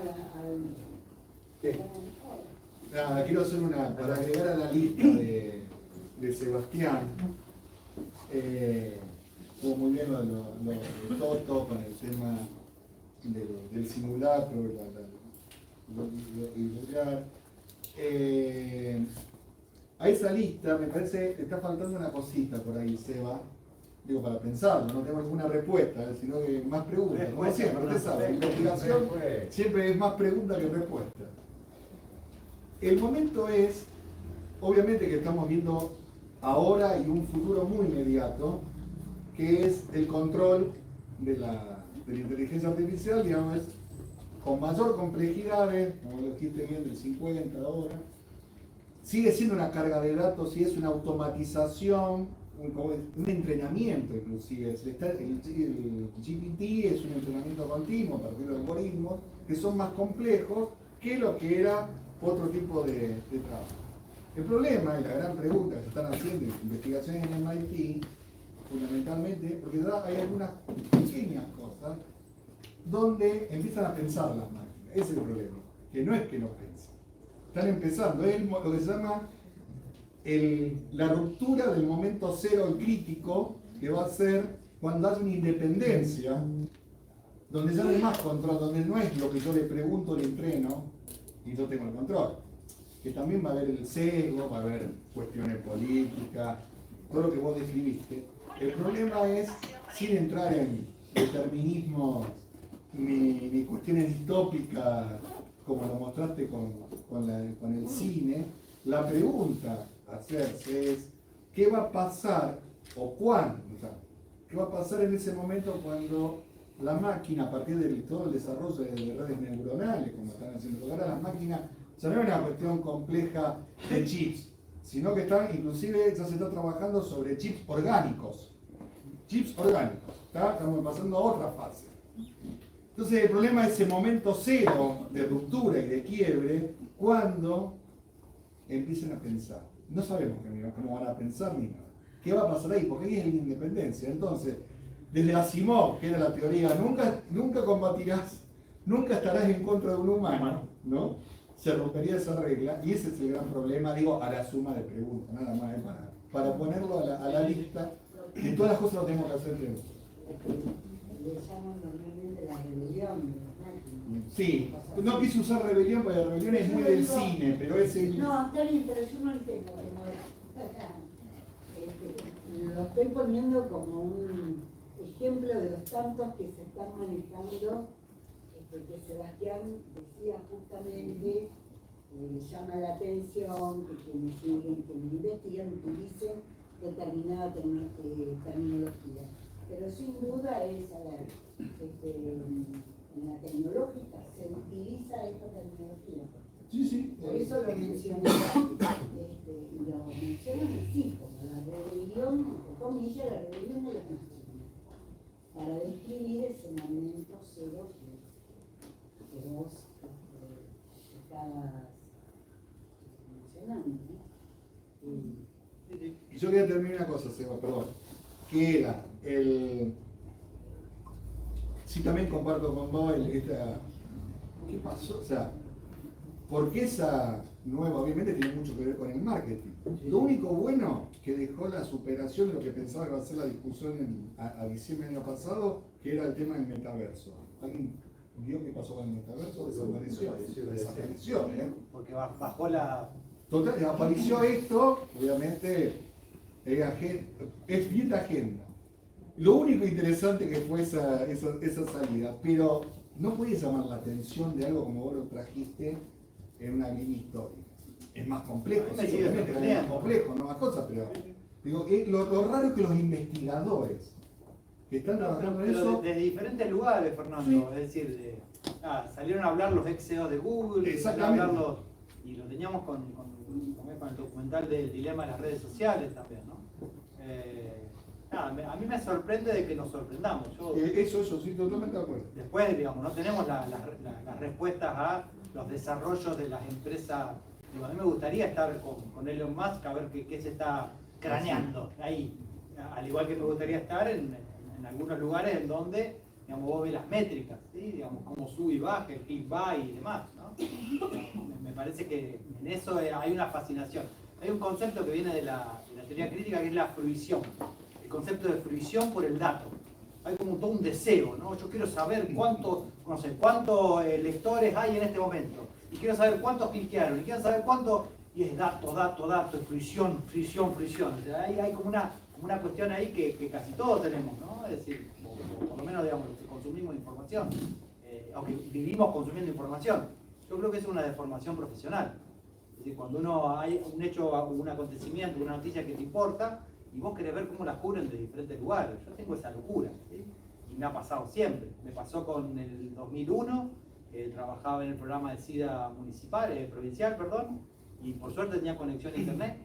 [SPEAKER 1] ¿Qué?
[SPEAKER 4] Nada, quiero hacer para agregar a la lista de Sebastián. Estuvo muy bien lo de Toto con el tema del simulacro y lugar. A esa lista me parece que está faltando una cosita por ahí, Seba. Digo, para pensarlo, no tengo ninguna respuesta, sino que más preguntas. Como siempre, usted sabe, la investigación siempre es más pregunta que respuesta. El momento es, obviamente que estamos viendo ahora y un futuro muy inmediato, que es el control de la inteligencia artificial, digamos, con mayor complejidad, como lo dijiste bien, del 50 ahora. Sigue siendo una carga de datos y es una automatización, un entrenamiento inclusive. El GPT es un entrenamiento continuo a partir de algoritmos que son más complejos que lo que era otro tipo de trabajo. El problema y la gran pregunta que se están haciendo en investigaciones en MIT, fundamentalmente, porque hay algunas pequeñas cosas donde empiezan a pensar las máquinas. Ese es el problema, que no es que no piensen. Están empezando, es lo que se llama la ruptura del momento cero y crítico, que va a ser cuando hay una independencia, donde ya no hay más control, donde no es lo que yo le pregunto, le entreno, y yo tengo el control. Que también va a haber el sesgo, va a haber cuestiones políticas, todo lo que vos describiste. El problema es, sin entrar en determinismo ni cuestiones distópicas, como lo mostraste con el cine, la pregunta a hacerse es, ¿qué va a pasar o cuándo? O sea, ¿qué va a pasar en ese momento cuando la máquina, a partir de todo el desarrollo de redes neuronales, como están haciendo ahora las máquinas, ya no es una cuestión compleja de chips, sino que inclusive ya se está trabajando sobre chips orgánicos. Chips orgánicos, ¿tá? Estamos pasando a otra fase. Entonces el problema es ese momento cero de ruptura y de quiebre cuando empiecen a pensar. No sabemos cómo van a pensar ni nada. ¿Qué va a pasar ahí? Porque ahí es la independencia. Entonces, desde Asimov, que era la teoría, nunca combatirás, nunca estarás en contra de un humano, ¿no? Se rompería esa regla, y ese es el gran problema, digo, a la suma de preguntas, nada más, para ponerlo a la lista, y todas las cosas lo tenemos que hacer entre nosotros.
[SPEAKER 8] Le llaman normalmente la rebelión de las máquinas.
[SPEAKER 4] Sí, no quise usar rebelión, porque la rebelión es muy del cine, pero es el...
[SPEAKER 8] No, está bien, pero yo no entiendo. Lo estoy poniendo como un ejemplo de los tantos que se están manejando, que Sebastián decía justamente, llama la atención que quienes siguen, quienes investigan, utilicen determinada terminología. Pero sin duda es, a ver, en la tecnológica se utiliza esta terminología.
[SPEAKER 4] Sí, sí.
[SPEAKER 8] Por eso lo mencioné, y lo mencionan así, como la rebelión, entre comillas, la rebelión de las máquinas, para describir ese momento cero que vos estabas mencionando, ¿no?
[SPEAKER 4] Y yo quería terminar una cosa, Seba, perdón, que era sí, también comparto con vos ¿qué pasó? O sea, porque esa nueva, obviamente tiene mucho que ver con el marketing. Lo único bueno que dejó la superación de lo que pensaba que iba a ser la discusión a diciembre del año pasado, que era el tema del metaverso. ¿Alguien vio qué pasó con el metaverso? Desapareció, ¿eh?
[SPEAKER 6] Porque bajó la...
[SPEAKER 4] Total, apareció esto, obviamente, es bien la agenda. Lo único interesante que fue esa salida, pero no puede llamar la atención de algo como vos lo trajiste en una línea histórica. Es más complejo, sí, obviamente, es más complejo, no más cosas, pero digo, lo raro es que los investigadores que están trabajando en eso...
[SPEAKER 6] Desde diferentes lugares, Fernando, sí. Es decir, salieron a hablar los ex CEOs de Google,
[SPEAKER 4] exactamente.
[SPEAKER 6] Y lo teníamos con el documental del dilema de las redes sociales también, ¿no? A mí me sorprende de que nos sorprendamos.
[SPEAKER 4] Eso, sí, totalmente de acuerdo.
[SPEAKER 6] Después, digamos, no tenemos las respuestas a los desarrollos de las empresas. Digo, a mí me gustaría estar con Elon Musk a ver qué se está craneando ahí. Al igual que me gustaría estar en algunos lugares en donde digamos, vos ves las métricas, ¿sí? Digamos, cómo sube y baja, el click buy y demás, ¿no? Me parece que en eso hay una fascinación. Hay un concepto que viene de la teoría crítica que es la fruición, el concepto de fruición por el dato. Hay como todo un deseo, ¿no? Yo quiero saber cuántos lectores hay en este momento, y quiero saber cuántos cliquearon, y quiero saber cuánto, y es dato, fruición. O sea, hay como una cuestión ahí que casi todos tenemos, ¿no? Es decir, o por lo menos, digamos, los que consumimos información, o que vivimos consumiendo información. Yo creo que es una deformación profesional. Es decir, cuando uno hay un hecho, un acontecimiento, una noticia que te importa, y vos querés ver cómo las cubren de diferentes lugares. Yo tengo esa locura, ¿sí? Y me ha pasado siempre. Me pasó con el 2001, trabajaba en el programa de SIDA municipal, provincial, perdón, y por suerte tenía conexión a internet,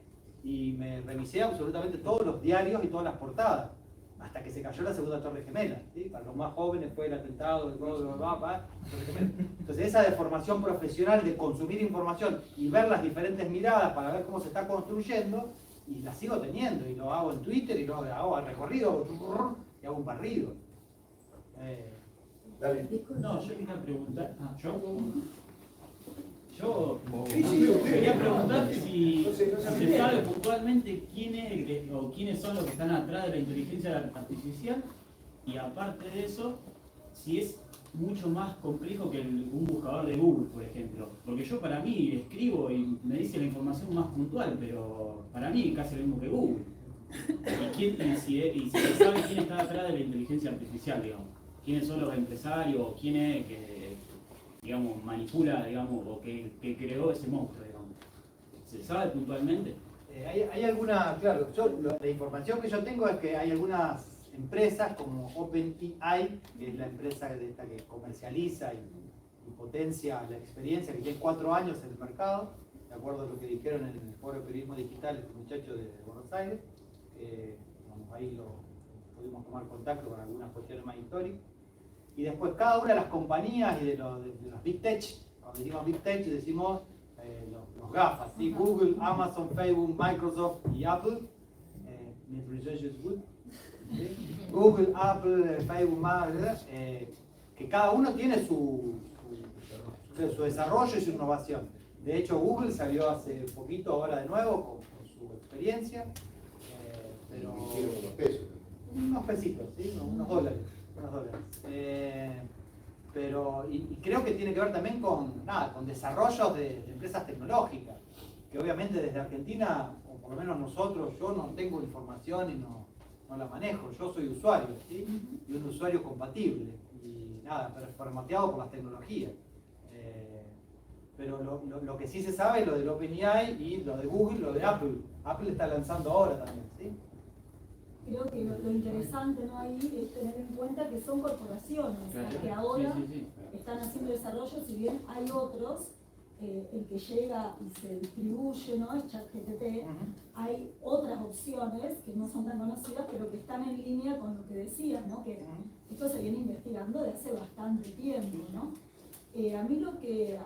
[SPEAKER 6] y me revisé absolutamente todos los diarios y todas las portadas, hasta que se cayó la segunda Torre Gemela, ¿sí? Para los más jóvenes fue el atentado de Torre Gemela. Entonces esa deformación profesional de consumir información y ver las diferentes miradas para ver cómo se está construyendo, y la sigo teniendo, y lo hago en Twitter, y lo hago al recorrido, y hago un barrido.
[SPEAKER 1] Dale.
[SPEAKER 2] No, yo quería preguntar. Yo
[SPEAKER 1] Sí, usted.
[SPEAKER 2] quería preguntar si
[SPEAKER 1] No sé.
[SPEAKER 2] se sabe puntualmente quiénes son los que están atrás de la inteligencia artificial, y aparte de eso, si es mucho más complejo que un buscador de Google, por ejemplo. Porque yo, para mí, escribo y me dice la información más puntual, pero para mí es casi lo mismo que Google. Y si se sabe quién está atrás de la inteligencia artificial, digamos. ¿Quiénes son los empresarios? O quién es que, digamos, manipula, digamos, o que creó ese monstruo, digamos? ¿Se sabe puntualmente?
[SPEAKER 6] Hay alguna, claro, la información que yo tengo es que hay algunas empresas como OpenAI, que es la empresa esta que comercializa y potencia la experiencia, que tiene 4 años en el mercado, de acuerdo a lo que dijeron en el foro de periodismo digital estos muchachos de Buenos Aires. Ahí pudimos tomar contacto con algunas cuestiones más históricas. Y después cada una de las compañías y de los Big Tech, cuando decimos Big Tech decimos los GAFAs, ¿sí? Google, Amazon, Facebook, Microsoft y Apple. Mi pronunciación es good. ¿Sí? Google, Apple, Facebook, que cada uno tiene su desarrollo y su innovación. De hecho, Google salió hace poquito, ahora de nuevo, con su experiencia. Pero
[SPEAKER 1] Hicieron unos pesos.
[SPEAKER 6] unos pesitos, ¿sí? Unos dólares. Y creo que tiene que ver también con desarrollos de empresas tecnológicas, que obviamente desde Argentina, o por lo menos nosotros, yo no tengo información y no la manejo. Yo soy usuario, ¿sí? Y un usuario compatible, y pero formateado por las tecnologías. Pero lo que sí se sabe es lo del OpenAI y lo de Google, lo de Apple. Apple está lanzando ahora también, ¿sí?
[SPEAKER 9] Creo que lo interesante, ¿no?, ahí es tener en cuenta que son corporaciones,
[SPEAKER 2] Claro.
[SPEAKER 9] que ahora
[SPEAKER 2] Sí.
[SPEAKER 9] están haciendo desarrollo, si bien hay otros, el que llega y se distribuye, ¿no?, es ChatGPT. Hay otras opciones que no son tan conocidas, pero que están en línea con lo que decías, ¿no?, que esto se viene investigando de hace bastante tiempo, ¿no? A mí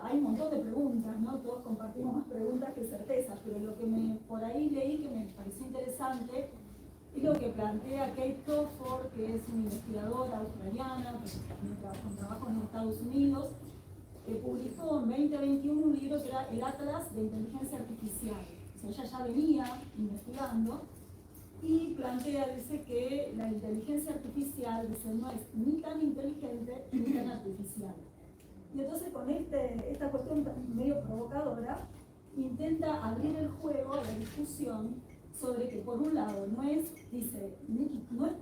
[SPEAKER 9] hay un montón de preguntas, ¿no? Todos compartimos más preguntas que certezas, pero lo que por ahí leí que me pareció interesante es lo que plantea Kate Crawford, que es una investigadora australiana, que también trabaja en Estados Unidos, que publicó en 2021 un libro que era El Atlas de Inteligencia Artificial. O sea, ella ya venía investigando y dice que la inteligencia artificial no es ni tan inteligente ni tan artificial. Y entonces con esta cuestión medio provocadora, intenta abrir el juego a la discusión sobre que por un lado no es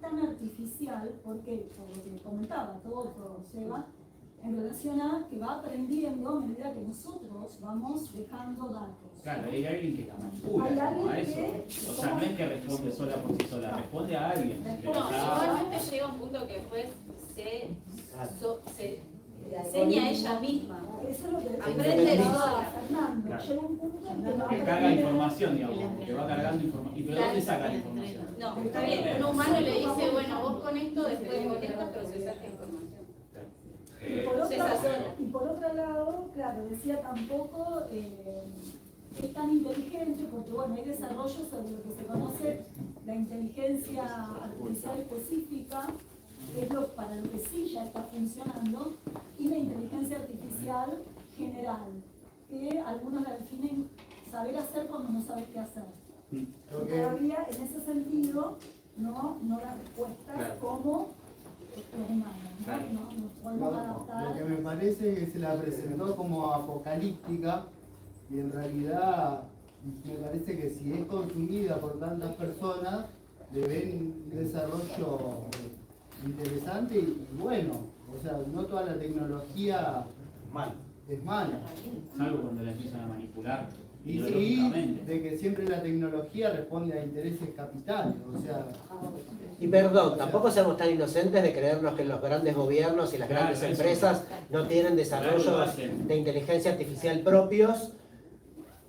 [SPEAKER 9] tan artificial, porque, por lo que comentaba todo Seba, en relación a que va aprendiendo a medida que nosotros vamos dejando datos.
[SPEAKER 2] Claro, hay alguien que la manipula,
[SPEAKER 9] Hay
[SPEAKER 2] ¿no?
[SPEAKER 9] alguien
[SPEAKER 2] A eso.
[SPEAKER 9] que-
[SPEAKER 2] O sea, no es que responde sola por sí sola, responde a alguien.
[SPEAKER 7] No,
[SPEAKER 2] Interesado.
[SPEAKER 7] igualmente llega un punto que después se enseña ella misma.
[SPEAKER 9] Eso es lo que
[SPEAKER 7] Aprende
[SPEAKER 9] comentaba
[SPEAKER 7] sola.
[SPEAKER 9] Fernando.
[SPEAKER 2] Claro.
[SPEAKER 9] Llega un punto en que va
[SPEAKER 2] Que carga
[SPEAKER 9] aprendiendo.
[SPEAKER 2] información, digamos, que va cargando información. ¿Y pero de dónde saca la información?
[SPEAKER 7] No, está bien, un humano le dice, bueno, vos con esto, después con esto procesás la información.
[SPEAKER 9] Y por otro lado, claro, decía tampoco es tan inteligente, porque bueno, hay desarrollos sobre lo que se conoce la inteligencia artificial específica, que es para lo que sí ya está funcionando, y la inteligencia artificial general, que algunos la definen saber hacer cuando no sabes qué hacer. Y todavía en ese sentido no da respuestas como los humanos, ¿no? Nos podemos adaptar.
[SPEAKER 10] Lo que me parece es que se la presentó como apocalíptica y en realidad me parece que si es consumida por tantas personas, le ven un desarrollo interesante y bueno. O sea, no toda la tecnología es mala.
[SPEAKER 2] Salvo cuando la empiezan a manipular.
[SPEAKER 10] Y sí,
[SPEAKER 2] ideológicamente.
[SPEAKER 10] de que siempre la tecnología responde a intereses capitales, o sea...
[SPEAKER 3] Y perdón, tampoco seamos tan inocentes de creernos que los grandes gobiernos y las grandes empresas no tienen desarrollos de inteligencia artificial propios,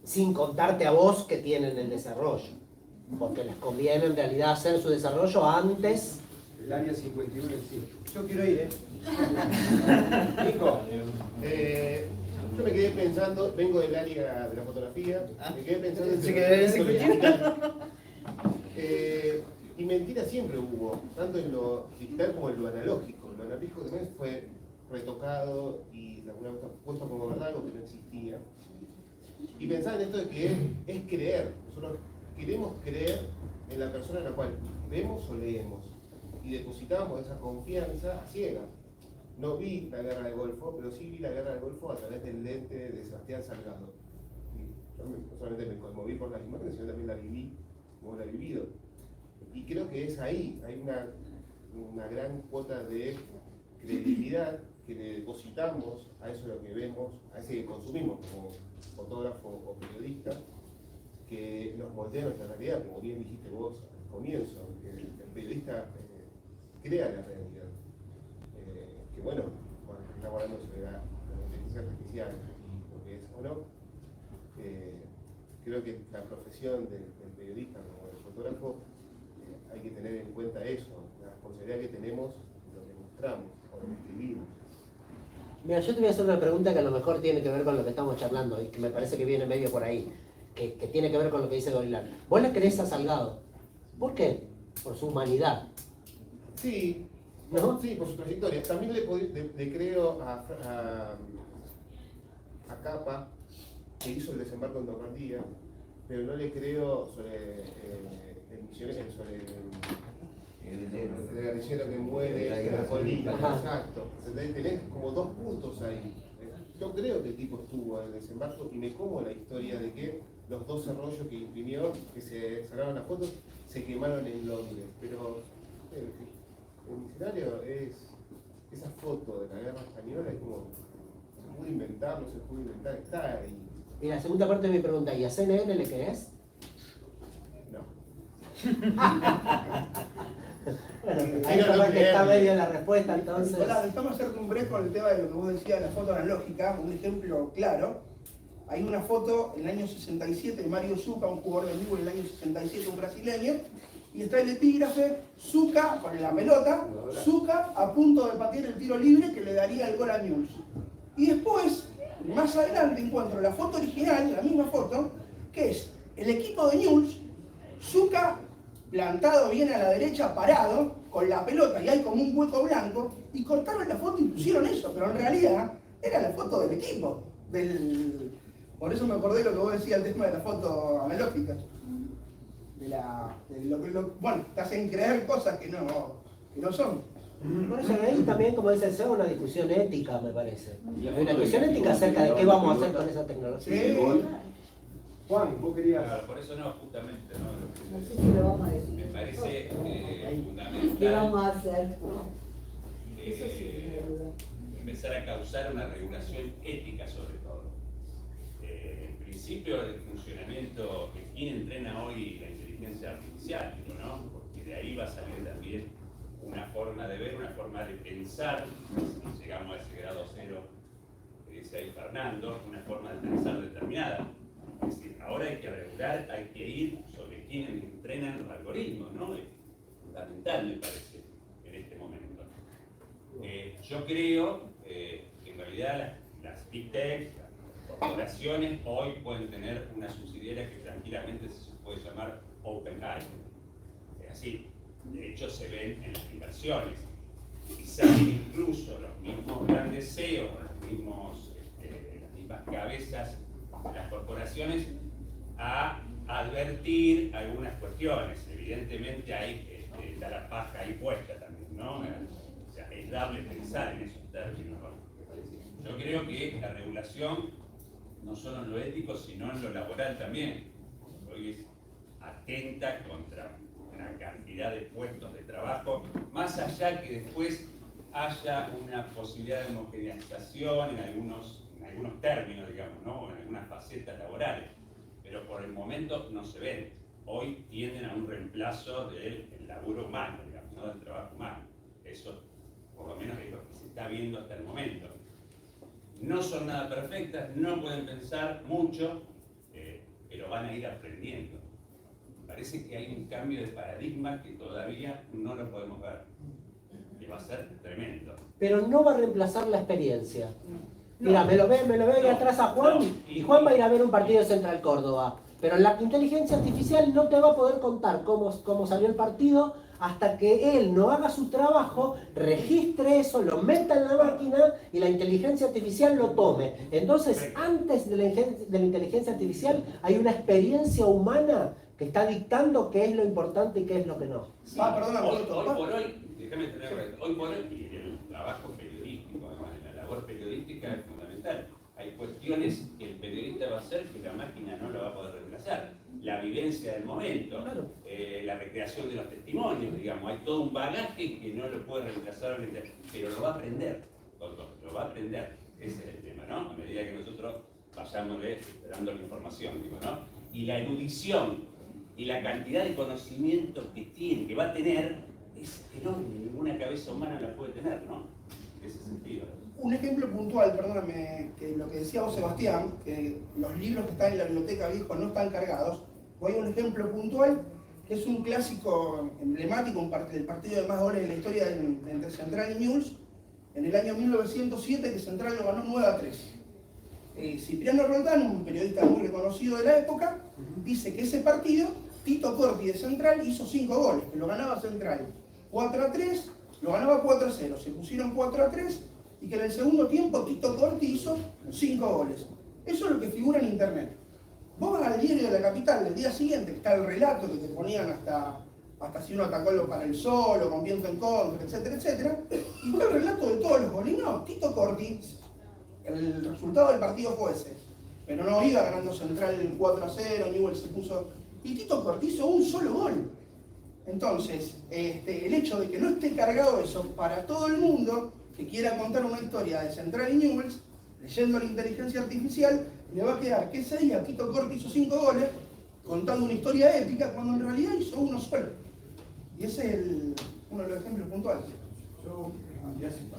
[SPEAKER 3] sin contarte a vos que tienen el desarrollo. Porque les conviene en realidad hacer su desarrollo antes.
[SPEAKER 1] El área 51 en sí.
[SPEAKER 11] Yo quiero ir,
[SPEAKER 1] Nico.
[SPEAKER 11] Yo me quedé pensando, vengo del área de la fotografía, me quedé pensando y mentira siempre hubo, tanto en lo digital como en lo analógico. Lo analógico también fue retocado y de alguna manera puesto como verdad algo que no existía. Y pensar en esto de que es creer. Nosotros queremos creer en la persona en la cual vemos o leemos. Y depositamos esa confianza a ciegas. No vi la Guerra del Golfo, pero sí vi la Guerra del Golfo a través del lente de Sebastián Salgado. Y yo no solamente me conmoví por las imágenes, sino también la viví como la he vivido. Y creo que es ahí, hay una gran cuota de credibilidad que le depositamos a eso lo que vemos, a ese que consumimos como fotógrafo o periodista, que nos moldea nuestra realidad, como bien dijiste vos al comienzo, que el periodista crea la realidad. Que bueno, cuando estamos hablando sobre la inteligencia artificial y lo que es o no, creo que la profesión del periodista como del fotógrafo hay que tener en cuenta eso, la responsabilidad que tenemos de lo que mostramos o lo que escribimos.
[SPEAKER 3] Mira, yo te voy a hacer una pregunta que a lo mejor tiene que ver con lo que estamos charlando y que me parece que viene medio por ahí, que tiene que ver con lo que dice Gorilán. ¿Vos le creés a Salgado? ¿Por qué? Por su humanidad.
[SPEAKER 11] Sí,
[SPEAKER 3] ¿no?
[SPEAKER 11] Sí, por su trayectoria. También le creo a Capa, que hizo el desembarco en Normandía, pero no le creo sobre el misionero, sobre el guerrillero que muere en la colina. Exacto. Tenés como dos puntos ahí. Yo creo que el tipo estuvo en el desembarco y me como la historia de que los 12 rollos que imprimió, que se sacaron las fotos, se quemaron en Londres. Pero el escenario es esa foto de la guerra española, es como se pudo inventar, no se pudo inventar, está ahí.
[SPEAKER 3] Y la segunda parte de mi pregunta, ¿y a CNN le crees?
[SPEAKER 11] No.
[SPEAKER 3] Bueno, ahí capaz que está medio la respuesta entonces.
[SPEAKER 12] Hola, estamos haciendo un break con el tema de lo que vos decías de la foto analógica, un ejemplo claro. Hay una foto en el año 67 de Mario Zucca, un jugador de Liverpool en el año 67, un brasileño, y está el epígrafe, Zucca con la pelota, Zucca a punto de patear el tiro libre que le daría el gol a Newell's. Y después, más adelante, encuentro la foto original, la misma foto, que es el equipo de Newell's, Zucca plantado bien a la derecha, parado, con la pelota, y hay como un hueco blanco, y cortaron la foto y pusieron eso, pero en realidad era la foto del equipo, por eso me acordé de lo que vos decías, el tema de la foto analógica. Bueno, te hacen creer cosas que no son.
[SPEAKER 3] Por eso ahí también, como dice el CEO, una discusión ética, me parece. Hay una discusión ética acerca de qué vamos a hacer con esa tecnología.
[SPEAKER 12] Sí.
[SPEAKER 1] Juan, vos querías...
[SPEAKER 13] Claro, por eso no, justamente, ¿no?
[SPEAKER 8] No sé si lo vamos a decir.
[SPEAKER 13] Me parece fundamental.
[SPEAKER 8] ¿Qué vamos a hacer?
[SPEAKER 13] Empezar a causar una regulación ética sobre todo. El principio del funcionamiento que quien entrena hoy la inteligencia artificial, ¿no? Porque de ahí va a salir también una forma de ver, una forma de pensar, si llegamos a ese grado cero que dice ahí Fernando, una forma de pensar determinada. Es decir, ahora hay que regular, hay que ir sobre quienes entrenan los algoritmos, ¿no? Es fundamental, me parece, en este momento. Yo creo que en realidad las Big Tech, las corporaciones, hoy pueden tener una subsidiaria que tranquilamente se puede llamar OpenAI. Es así, de hecho se ven en las inversiones. quizás incluso los mismos grandes CEOs, las mismas cabezas de las corporaciones, a advertir algunas cuestiones. Evidentemente ahí está la paja ahí puesta también, ¿no? O sea, es darle pensar en esos términos, ¿no? Yo creo que la regulación, no solo en lo ético, sino en lo laboral también, hoy es atenta contra una cantidad de puestos de trabajo, más allá que después haya una posibilidad de homogeneización en algunos términos, digamos, ¿no? En algunas facetas laborales, pero por el momento no se ven. Hoy tienden a un reemplazo del laburo humano, digamos, no del trabajo humano. Eso, por lo menos, es lo que se está viendo hasta el momento. No son nada perfectas, no pueden pensar mucho, pero van a ir aprendiendo. Parece que hay un cambio de paradigma que todavía no lo podemos ver, que va a ser tremendo.
[SPEAKER 3] Pero no va a reemplazar la experiencia. Mira, me lo ve ahí atrás a Juan, y Juan va a ir a ver un partido de Central Córdoba. Pero la inteligencia artificial no te va a poder contar cómo salió el partido hasta que él no haga su trabajo, registre eso, lo meta en la máquina y la inteligencia artificial lo tome. Entonces, antes de la inteligencia artificial hay una experiencia humana que está dictando qué es lo importante y qué es lo que no.
[SPEAKER 13] Hoy por hoy, déjame tener hoy por hoy, y el trabajo periodístico, además, la labor periodística es fundamental. Hay cuestiones que el periodista va a hacer que la máquina no lo va a poder reemplazar. La vivencia del momento, la recreación de los testimonios, digamos, hay todo un bagaje que no lo puede reemplazar, pero lo va a aprender, doctor, lo va a aprender. Ese es el tema, ¿no? A medida que nosotros vayamos dando la información, digo, ¿no? Y la erudición y la cantidad de conocimiento que tiene, que va a tener, es enorme. Ninguna cabeza humana la puede tener, ¿no? En ese sentido.
[SPEAKER 12] Un ejemplo puntual, perdóname, que lo que decía vos, Sebastián, que los libros que están en la biblioteca viejo no están cargados. Voy a un ejemplo puntual, que es un clásico emblemático, el partido de más goles de la historia entre Central y Newell's, en el año 1907, que Central lo ganó 9-3. Cipriano Roldán, un periodista muy reconocido de la época, dice que ese partido, Tito Corti de Central hizo 5 goles, que lo ganaba Central 4-3, lo ganaba 4-0, se pusieron 4-3, y que en el segundo tiempo Tito Corti hizo 5 goles. Eso es lo que figura en internet. Vos vas al diario de la Capital del día siguiente, que está el relato que te ponían hasta si uno atacó para el sol o con viento en contra, etcétera, etcétera, y está el relato de todos los goles. No, Tito Corti, el resultado del partido fue ese, pero no iba ganando Central 4-0, Newell se puso, y Tito Corti hizo un solo gol. Entonces, el hecho de que no esté cargado eso para todo el mundo que quiera contar una historia de Central y Newell's, leyendo la inteligencia artificial, le va a quedar que ese día Tito Corti hizo 5 goles, contando una historia épica, cuando en realidad hizo uno solo. Y ese es uno de los ejemplos puntuales.
[SPEAKER 14] Yo,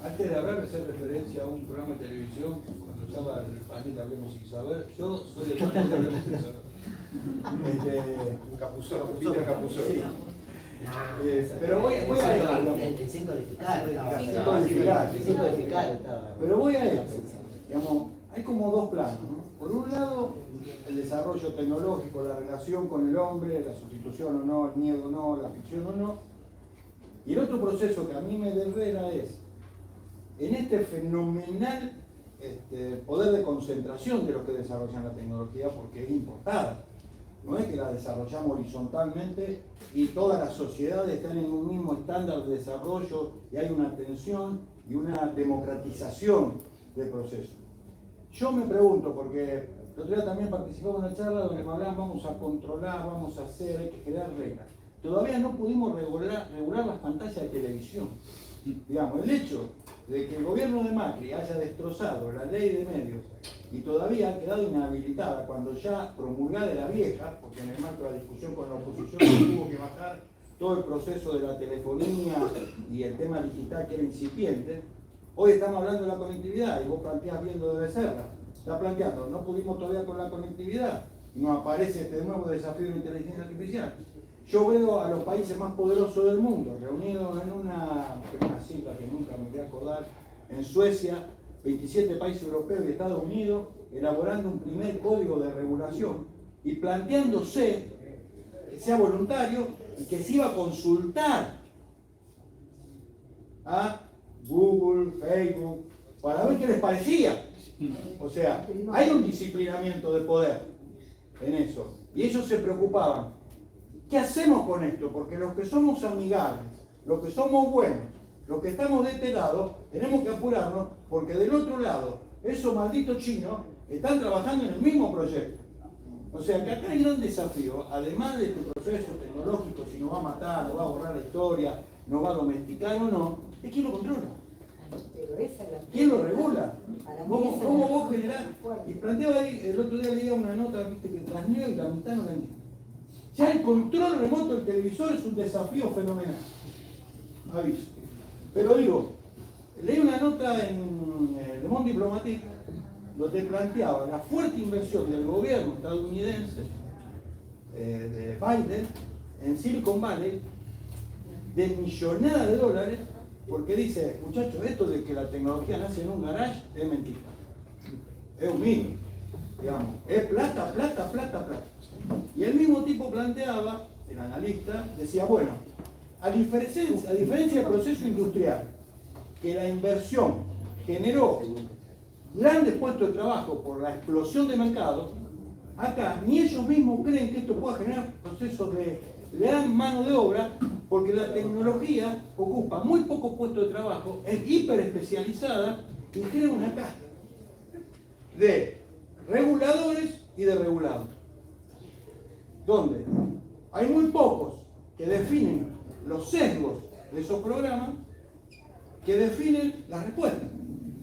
[SPEAKER 14] antes de hablar, hacer referencia a un programa de televisión, cuando estaba el panel Hablemos Sin Saber, yo soy el panel de Hablemos Sin Saber.
[SPEAKER 1] Capuzón, Peter Capuzón. Sí.
[SPEAKER 14] Pero voy a dejarlo. Pero voy a esto. Digamos, hay como dos planos, ¿no? Por un lado, el desarrollo tecnológico, la relación con el hombre, la sustitución o no, el miedo o no, la ficción o no. Y el otro proceso que a mí me desvela es, en este fenomenal poder de concentración de los que desarrollan la tecnología, porque es importada. No es que la desarrollamos horizontalmente y todas las sociedades están en un mismo estándar de desarrollo y hay una atención y una democratización del proceso. Yo me pregunto, porque el otro día también participaba en una charla donde me hablaban, vamos a controlar, vamos a hacer, hay que crear reglas. Todavía no pudimos regular las pantallas de televisión. Digamos, el hecho de que el gobierno de Macri haya destrozado la ley de medios y todavía ha quedado inhabilitada cuando ya promulgada la vieja, porque en el marco de la discusión con la oposición tuvo que bajar todo el proceso de la telefonía y el tema digital que era incipiente. Hoy estamos hablando de la conectividad y vos planteás bien lo de Becerra. Está planteando, no pudimos todavía con la conectividad y nos aparece este nuevo desafío de la inteligencia artificial. Yo veo a los países más poderosos del mundo reunidos en una cita que nunca me voy a acordar, en Suecia, 27 países europeos y Estados Unidos, elaborando un primer código de regulación y planteándose que sea voluntario y que se iba a consultar a Google, Facebook, para ver qué les parecía. O sea, hay un disciplinamiento de poder en eso. Y ellos se preocupaban. ¿Qué hacemos con esto? Porque los que somos amigables, los que somos buenos, los que estamos de este lado, tenemos que apurarnos porque del otro lado, esos malditos chinos están trabajando en el mismo proyecto. O sea que acá hay un desafío, además de este proceso tecnológico, si nos va a matar, nos va a borrar la historia, nos va a domesticar o no, es quién lo controla. ¿Quién lo regula? ¿Cómo vos generás? Y planteaba ahí, el otro día leía una nota, viste, que transniega y la mitad no la entiende. Ya el control remoto del televisor es un desafío fenomenal. Aviso. Pero digo, leí una nota en Le Monde Diplomatique donde planteaba la fuerte inversión del gobierno estadounidense de Biden en Silicon Valley de millonadas de dólares, porque dice, muchachos, esto de que la tecnología nace en un garage es mentira. Es un mito, digamos. Es plata, plata, plata, plata. Y el mismo tipo planteaba, el analista, decía, bueno, a diferencia del proceso industrial, que la inversión generó grandes puestos de trabajo por la explosión de mercado, acá ni ellos mismos creen que esto pueda generar procesos de gran mano de obra, porque la tecnología ocupa muy pocos puestos de trabajo, es hiper especializada y crea una casta de reguladores y de regulados, donde hay muy pocos que definen los sesgos de esos programas, que definen las respuestas.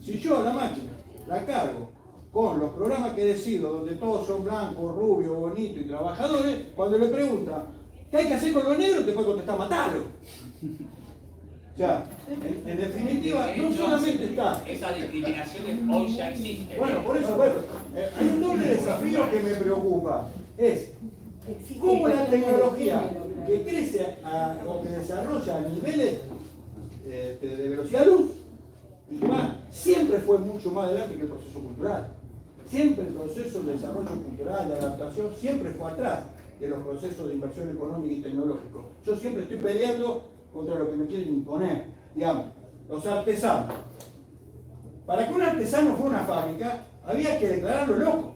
[SPEAKER 14] Si yo a la máquina la cargo con los programas que decido, donde todos son blancos, rubios, bonitos y trabajadores, cuando le pregunta ¿qué hay que hacer con los negros? Te puede contestar matarlo. O sea, en definitiva, no solamente está.
[SPEAKER 13] Esa discriminación hoy ya existe.
[SPEAKER 14] Bueno, por eso, bueno, hay un doble desafío que me preocupa. Es cómo la tecnología que crece o que desarrolla a niveles de velocidad de luz, y más, siempre fue mucho más adelante que el proceso cultural. Siempre el proceso de desarrollo cultural, de adaptación, siempre fue atrás de los procesos de inversión económica y tecnológica. Yo siempre estoy peleando contra lo que me quieren imponer. Digamos, los artesanos. Para que un artesano fuera una fábrica, había que declararlo loco.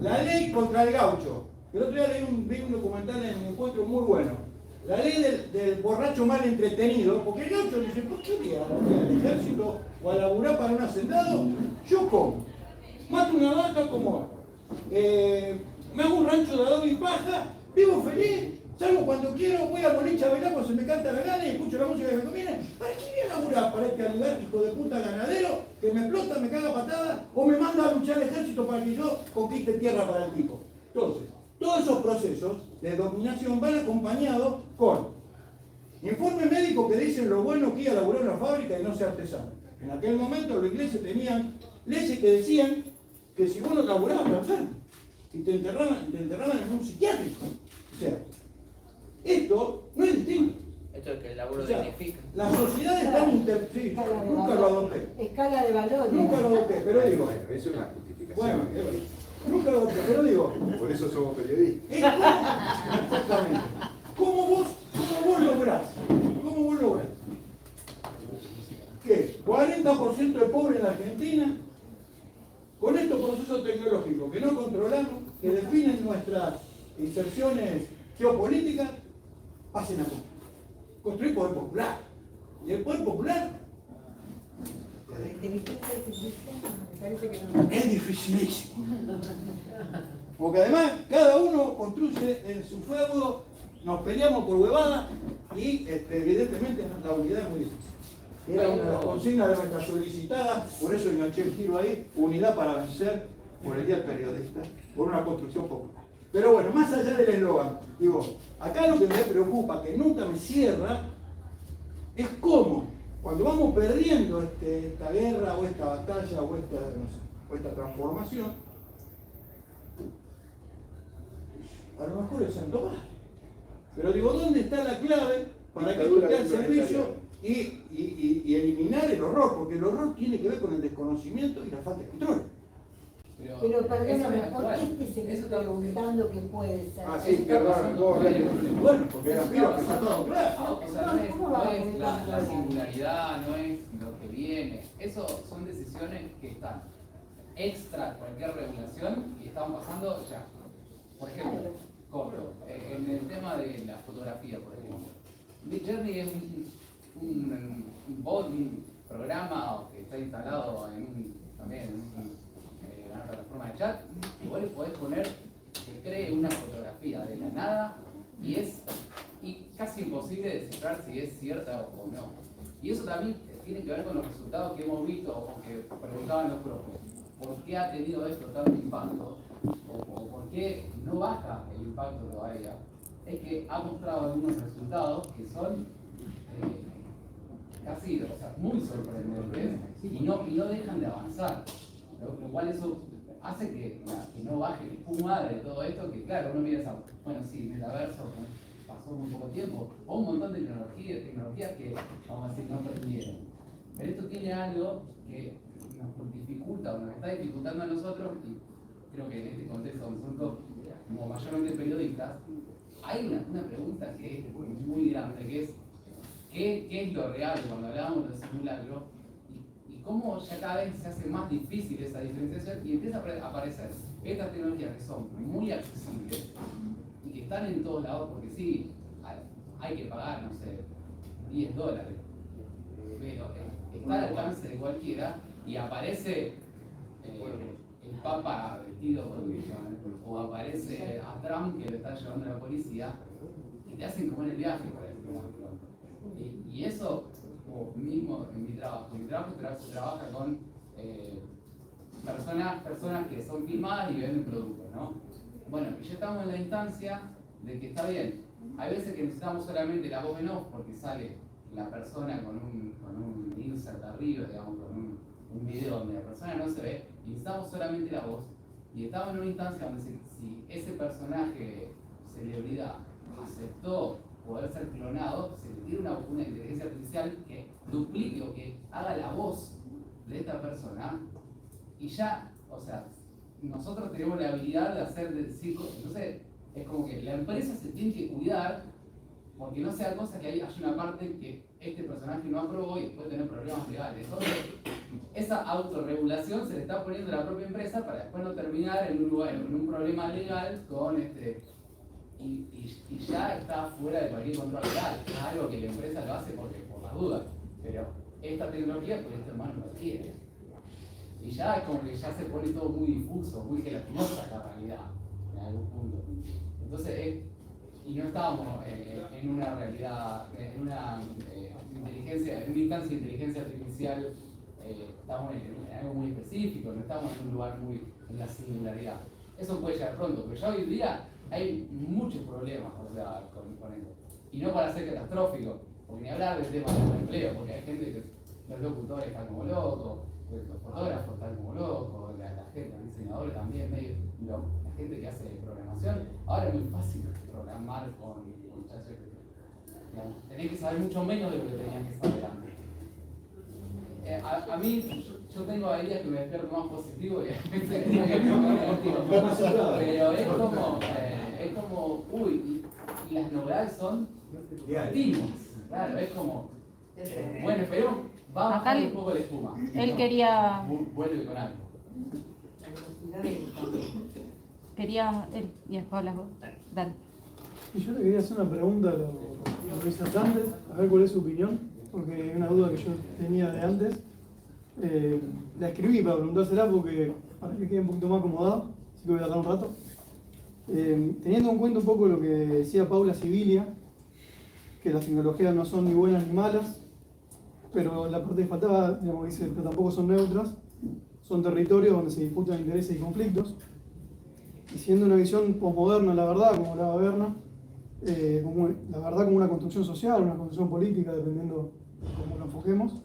[SPEAKER 14] La ley contra el gaucho. El otro día vi un documental en un encuentro muy bueno. La ley del borracho mal entretenido, porque el gaucho dice, ¿por qué voy al ejército o a laburar para un hacendado? Yo como. Mato una vaca como. Me hago un rancho de adobe y paja, vivo feliz, salgo cuando quiero, voy a boliche a bailar cuando se me canta la gana y escucho la música que me conviene. ¿Para qué voy a laburar para este oligarca de puta ganadero que me explota, me caga patada o me manda a luchar al ejército para que yo conquiste tierra para el tipo? Entonces, todos esos procesos de dominación van acompañados con informes médicos que dicen lo bueno que ir a laburar en una fábrica y no ser artesano. En aquel momento los ingleses tenían leyes que decían que si vos no laburabas, te enfermas. Y te enterraban en un psiquiátrico. O sea, esto no es distinto.
[SPEAKER 15] Esto es que el laburo
[SPEAKER 14] dignifica. Las sociedades están sí, nunca lo adopté.
[SPEAKER 8] Escala de valores.
[SPEAKER 14] Nunca lo adopté, pero digo.
[SPEAKER 1] Bueno, eso es una justificación.
[SPEAKER 14] Bueno, nunca lo adopté, pero digo.
[SPEAKER 1] Por eso somos periodistas.
[SPEAKER 14] Exactamente. ¿Cómo vos lográs? ¿Cómo vos lográs? ¿Qué? 40% de pobres en la Argentina. Con estos procesos tecnológicos que no controlamos, que definen nuestras inserciones geopolíticas, hacen a construir poder popular. Y el poder popular es dificilísimo. Porque además cada uno construye en su feudo, nos peleamos por huevada y evidentemente la unidad es muy difícil. Era una de las consignas de nuestra solicitada, por eso enganché el tiro ahí, unidad para vencer por el Día del Periodista, por una construcción popular. Pero bueno, más allá del eslogan, digo, acá lo que me preocupa, que nunca me cierra, es cómo, cuando vamos perdiendo esta guerra o esta batalla o esta transformación, a lo mejor es Santo Tomás. Pero digo, ¿dónde está la clave para que esto esté al servicio? Y eliminar el horror, porque el horror tiene que ver con el desconocimiento y la falta de control.
[SPEAKER 8] Pero
[SPEAKER 15] eso
[SPEAKER 8] perdóname,
[SPEAKER 15] es
[SPEAKER 8] ¿por
[SPEAKER 15] actual.
[SPEAKER 8] qué te seguís
[SPEAKER 15] Eso está-
[SPEAKER 8] preguntando qué puede ser?
[SPEAKER 1] Ah, sí, perdón, vos
[SPEAKER 14] Bueno, porque la piba que está todo claro.
[SPEAKER 15] O sea, no es la singularidad, no es lo que viene. Eso son decisiones que están extra a cualquier regulación y están pasando ya. Por ejemplo, corto, en el tema de la fotografía, por ejemplo. Midjourney es un bot, un programa que está instalado también en una plataforma de chat, y vos le podés poner que cree una fotografía de la nada y es casi imposible descifrar si es cierta o no. Y eso también tiene que ver con los resultados que hemos visto o que preguntaban los propios. ¿Por qué ha tenido esto tanto impacto? O por qué no baja el impacto todavía. Es que ha mostrado algunos resultados que son casi, o sea, muy sorprendentes y no dejan de avanzar. Lo cual eso hace que no baje la espuma de todo esto, que claro, uno piensa, bueno, sí, metaverso pasó muy poco tiempo, o un montón de tecnologías que, vamos a decir, no perdieron. Pero esto tiene algo que nos dificulta, o nos está dificultando a nosotros, y creo que en este contexto donde son todos como mayormente periodistas, hay una pregunta que es muy grande, que es ¿qué es lo real cuando hablamos de simulacro? Y cómo ya cada vez se hace más difícil esa diferenciación y empieza a aparecer estas tecnologías que son muy accesibles y que están en todos lados, porque sí, hay que pagar, no sé, $10, pero está al alcance de cualquiera y aparece el Papa vestido con o aparece a Trump que le está llevando a la policía y te hacen comer el viaje por ejemplo. Y eso, mismo en mi trabajo se trabaja con personas que son filmadas y venden productos, ¿no? Bueno, y ya estamos en la instancia de que está bien, hay veces que necesitamos solamente la voz en off porque sale la persona con un insert arriba, digamos, con un video donde la persona no se ve, y necesitamos solamente la voz, y estamos en una instancia donde si ese personaje, celebridad, aceptó poder ser clonado, se le tiene una inteligencia artificial que duplique o que haga la voz de esta persona, y ya, o sea, nosotros tenemos la habilidad de hacer, de decir cosas, entonces es como que la empresa se tiene que cuidar porque no sea cosa que haya una parte que este personaje no aprobó y después tener problemas legales. Entonces, esa autorregulación se le está poniendo a la propia empresa para después no terminar en un problema legal con y ya está fuera de cualquier control legal. Es algo que la empresa lo hace por las dudas. Pero esta tecnología, pues este hermano no quiere. Y ya es como que ya se pone todo muy difuso, muy gelatinosa la realidad, en algún punto. Entonces, y no estábamos en una realidad, en una instancia de inteligencia artificial, estamos en algo muy específico, no estamos en un lugar muy en la singularidad. Eso puede llegar pronto, pero ya hoy en día hay muchos problemas, o sea, con eso. Y no para ser catastrófico, porque ni hablar del tema del empleo, porque hay gente que los locutores están como locos, los fotógrafos están como locos, la gente, los diseñadores también, la gente que hace programación. Ahora es muy fácil programar con ChatGPT. Tenés que saber mucho menos de lo que tenías que saber antes. A mí, yo tengo días que me despierto más positivo y a veces que negativo. Pero es como, uy, y las novedades son continuas. Claro, es como, bueno, esperemos, va a bajar un poco la espuma.
[SPEAKER 7] Él quería...
[SPEAKER 15] Vuelve con algo.
[SPEAKER 7] Quería él, y después hablas vos. Dale.
[SPEAKER 16] Y yo le quería hacer una pregunta a los visitantes, a ver cuál es su opinión, porque es una duda que yo tenía de antes. La escribí para preguntársela porque para que quede un poquito más acomodado, así que voy a tardar un rato. Teniendo en cuenta un poco lo que decía Paula Sibilia, que las tecnologías no son ni buenas ni malas, pero la parte que faltaba, digamos, dice que tampoco son neutras, son territorios donde se disputan intereses y conflictos. Y siendo una visión posmoderna, la verdad, como la Berna, la verdad como una construcción social, una construcción política, dependiendo de cómo lo enfoquemos,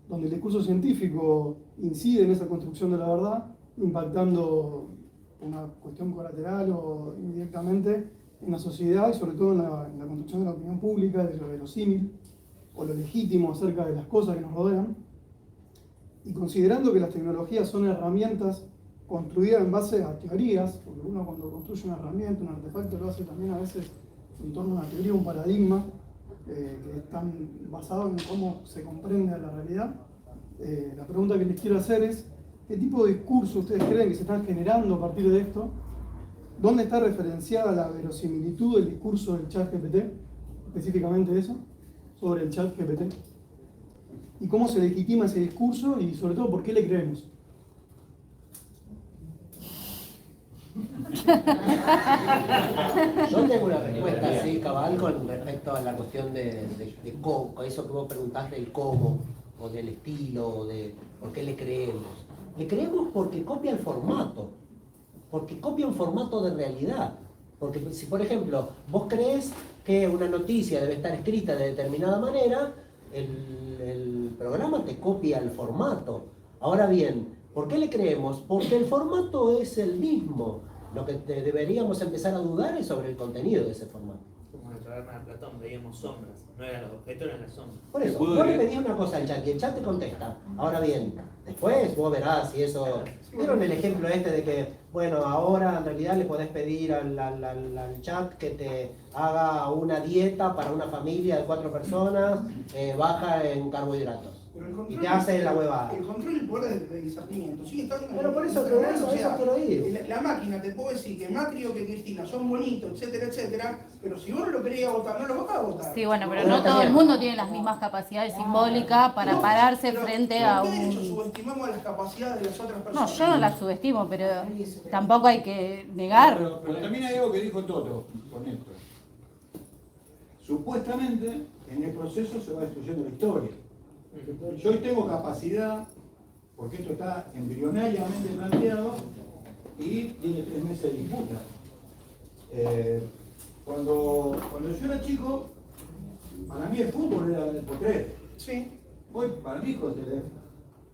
[SPEAKER 16] donde el discurso científico incide en esa construcción de la verdad, impactando una cuestión colateral o indirectamente en la sociedad y sobre todo en la construcción de la opinión pública, de lo verosímil o lo legítimo acerca de las cosas que nos rodean. Y considerando que las tecnologías son herramientas construida en base a teorías, porque uno cuando construye una herramienta, un artefacto, lo hace también a veces en torno a una teoría, un paradigma, que están basados en cómo se comprende a la realidad. La pregunta que les quiero hacer es, ¿qué tipo de discurso ustedes creen que se están generando a partir de esto? ¿Dónde está referenciada la verosimilitud del discurso del ChatGPT? Específicamente eso, sobre el ChatGPT. ¿Y cómo se legitima ese discurso? Y sobre todo, ¿por qué le creemos?
[SPEAKER 3] Yo tengo una respuesta así, cabal, con respecto a la cuestión de cómo, eso que vos preguntaste del cómo, o del estilo, o de por qué le creemos. Le creemos porque copia el formato, porque copia un formato de realidad. Porque si, por ejemplo, vos crees que una noticia debe estar escrita de determinada manera, el programa te copia el formato. Ahora bien, ¿por qué le creemos? Porque el formato es el mismo. Lo que deberíamos empezar a dudar es sobre el contenido de ese formato.
[SPEAKER 17] Como en la taberna de Platón, veíamos sombras, no eran los objetos, eran las sombras.
[SPEAKER 3] Por eso, vos le pedís una cosa al chat y el chat te contesta. Ahora bien, después vos verás si eso... ¿Vieron el ejemplo este de que, bueno, ahora en realidad le podés pedir al chat que te haga una dieta para una familia de 4 personas, baja en carbohidratos? Y te hace la huevada.
[SPEAKER 12] El control y el poder de discernimiento sigue estando en
[SPEAKER 3] Pero por eso quiero ir.
[SPEAKER 12] La máquina te puede decir que Macri o que Cristina son bonitos, etcétera, etcétera, pero si vos no lo querías votar, no lo vas a votar.
[SPEAKER 7] Sí, bueno, pero no todo el mundo tiene las mismas capacidades simbólicas para pararse frente a
[SPEAKER 12] ¿Por qué de hecho
[SPEAKER 7] un...
[SPEAKER 12] subestimamos las capacidades de las otras
[SPEAKER 7] No,
[SPEAKER 12] personas?
[SPEAKER 7] yo no las subestimo, pero tampoco hay que negar.
[SPEAKER 14] Pero también hay algo que dijo Toto con esto. Supuestamente en el proceso se va destruyendo la historia. Yo hoy tengo capacidad, porque esto está embrionariamente planteado y tiene 3 meses de disputa. Cuando yo era chico, para mí el fútbol era el potrero.
[SPEAKER 12] Sí.
[SPEAKER 14] Hoy para mí es el teléfono.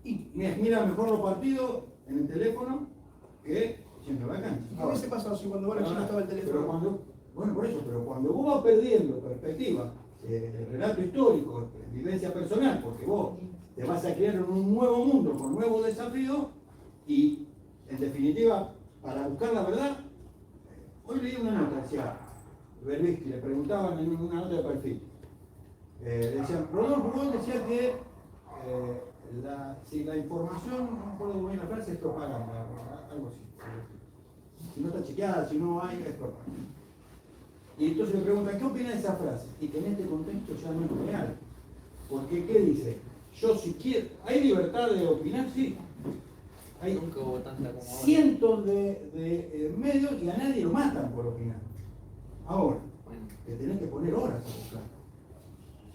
[SPEAKER 14] Y mira mejor los partidos en el teléfono que siempre va a cancha.
[SPEAKER 12] ¿Qué hubiese pasado si cuando vos eras chico estaba el teléfono?
[SPEAKER 14] Bueno, por eso, pero cuando vos vas perdiendo perspectiva, el relato histórico, vivencia personal, porque vos te vas a crear en un nuevo mundo con nuevos desafíos y, en definitiva, para buscar la verdad, hoy leí una nota, decía Berbisky, le preguntaban en una nota de perfil, decían, Rodolfo Rubén decía que si la información, no puedo muy bien la frase, es propaganda, algo así. Si no está chequeada, si no hay, es propaganda. Y entonces me preguntan, ¿qué opina de esa frase? Y que en este contexto ya no es real. Porque, ¿qué dice? Yo si quiero... ¿Hay libertad de opinar? Sí. Hay
[SPEAKER 17] Nunca hubo tanta como ahora.
[SPEAKER 14] cientos de medios y a nadie lo matan por opinar. Ahora, te tenés que poner horas a buscar.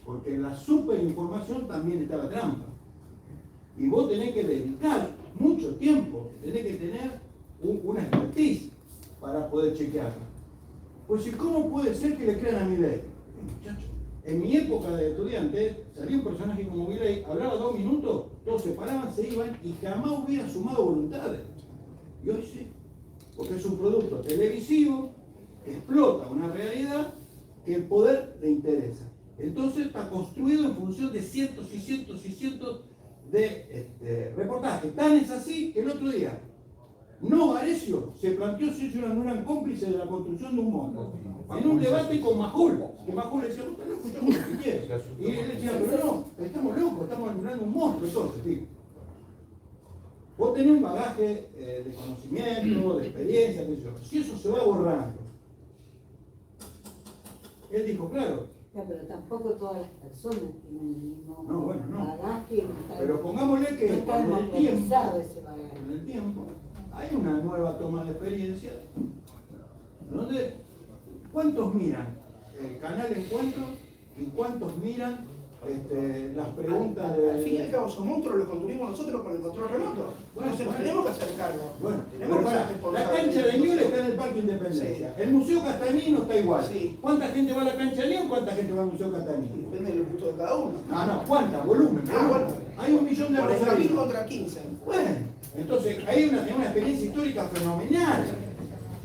[SPEAKER 14] Porque en la superinformación también está la trampa. Y vos tenés que dedicar mucho tiempo, tenés que tener una expertise para poder chequearla. Pues si, ¿cómo puede ser que le crean a Milei? Muchachos, en mi época de estudiante, salía un personaje como Milei, hablaba 2 minutos, todos se paraban, se iban y jamás hubiera sumado voluntades. Y hoy sí, porque es un producto televisivo que explota una realidad que el poder le interesa. Entonces está construido en función de cientos y cientos y cientos de reportajes. Tan es así que el otro día No Varese se planteó si ellos no eran cómplices de la construcción de un monstruo. En un debate con Majul, que Majul le decía, usted no escuchamos lo que quiere. Y él decía, pero no, estamos locos, estamos anulando un monstruo. Entonces, tío, vos tenés un bagaje de conocimiento, de experiencia, qué sé yo. Si eso se va borrando. Él dijo, claro.
[SPEAKER 8] Ya, pero tampoco todas las personas tienen el mismo
[SPEAKER 14] No, bueno, no.
[SPEAKER 8] bagaje.
[SPEAKER 14] Pero pongámosle que
[SPEAKER 8] no está
[SPEAKER 14] con el
[SPEAKER 8] democratizado
[SPEAKER 14] tiempo,
[SPEAKER 8] ese bagaje.
[SPEAKER 14] con el tiempo, hay una nueva toma de experiencia donde ¿cuántos miran el canal Encuentro y cuántos miran las preguntas de...
[SPEAKER 12] Al fin y al cabo, esos monstruos los construimos nosotros con el control remoto. Entonces tenemos que acercarnos.
[SPEAKER 14] Bueno,
[SPEAKER 12] tenemos que ser
[SPEAKER 14] la
[SPEAKER 12] responsables.
[SPEAKER 14] cancha de Ñuble está en el Parque Independencia. El Museo Castanino está igual.
[SPEAKER 12] Sí.
[SPEAKER 14] ¿Cuánta gente va a la cancha de León? ¿Cuánta gente va al Museo Castanino?
[SPEAKER 12] Depende del gusto de cada uno.
[SPEAKER 14] No, ¿cuánta? Volumen.
[SPEAKER 12] Bueno.
[SPEAKER 14] Hay 1 millón de
[SPEAKER 12] 40.000
[SPEAKER 14] rosarinos.
[SPEAKER 12] contra 15.
[SPEAKER 14] Bueno, entonces hay una experiencia histórica fenomenal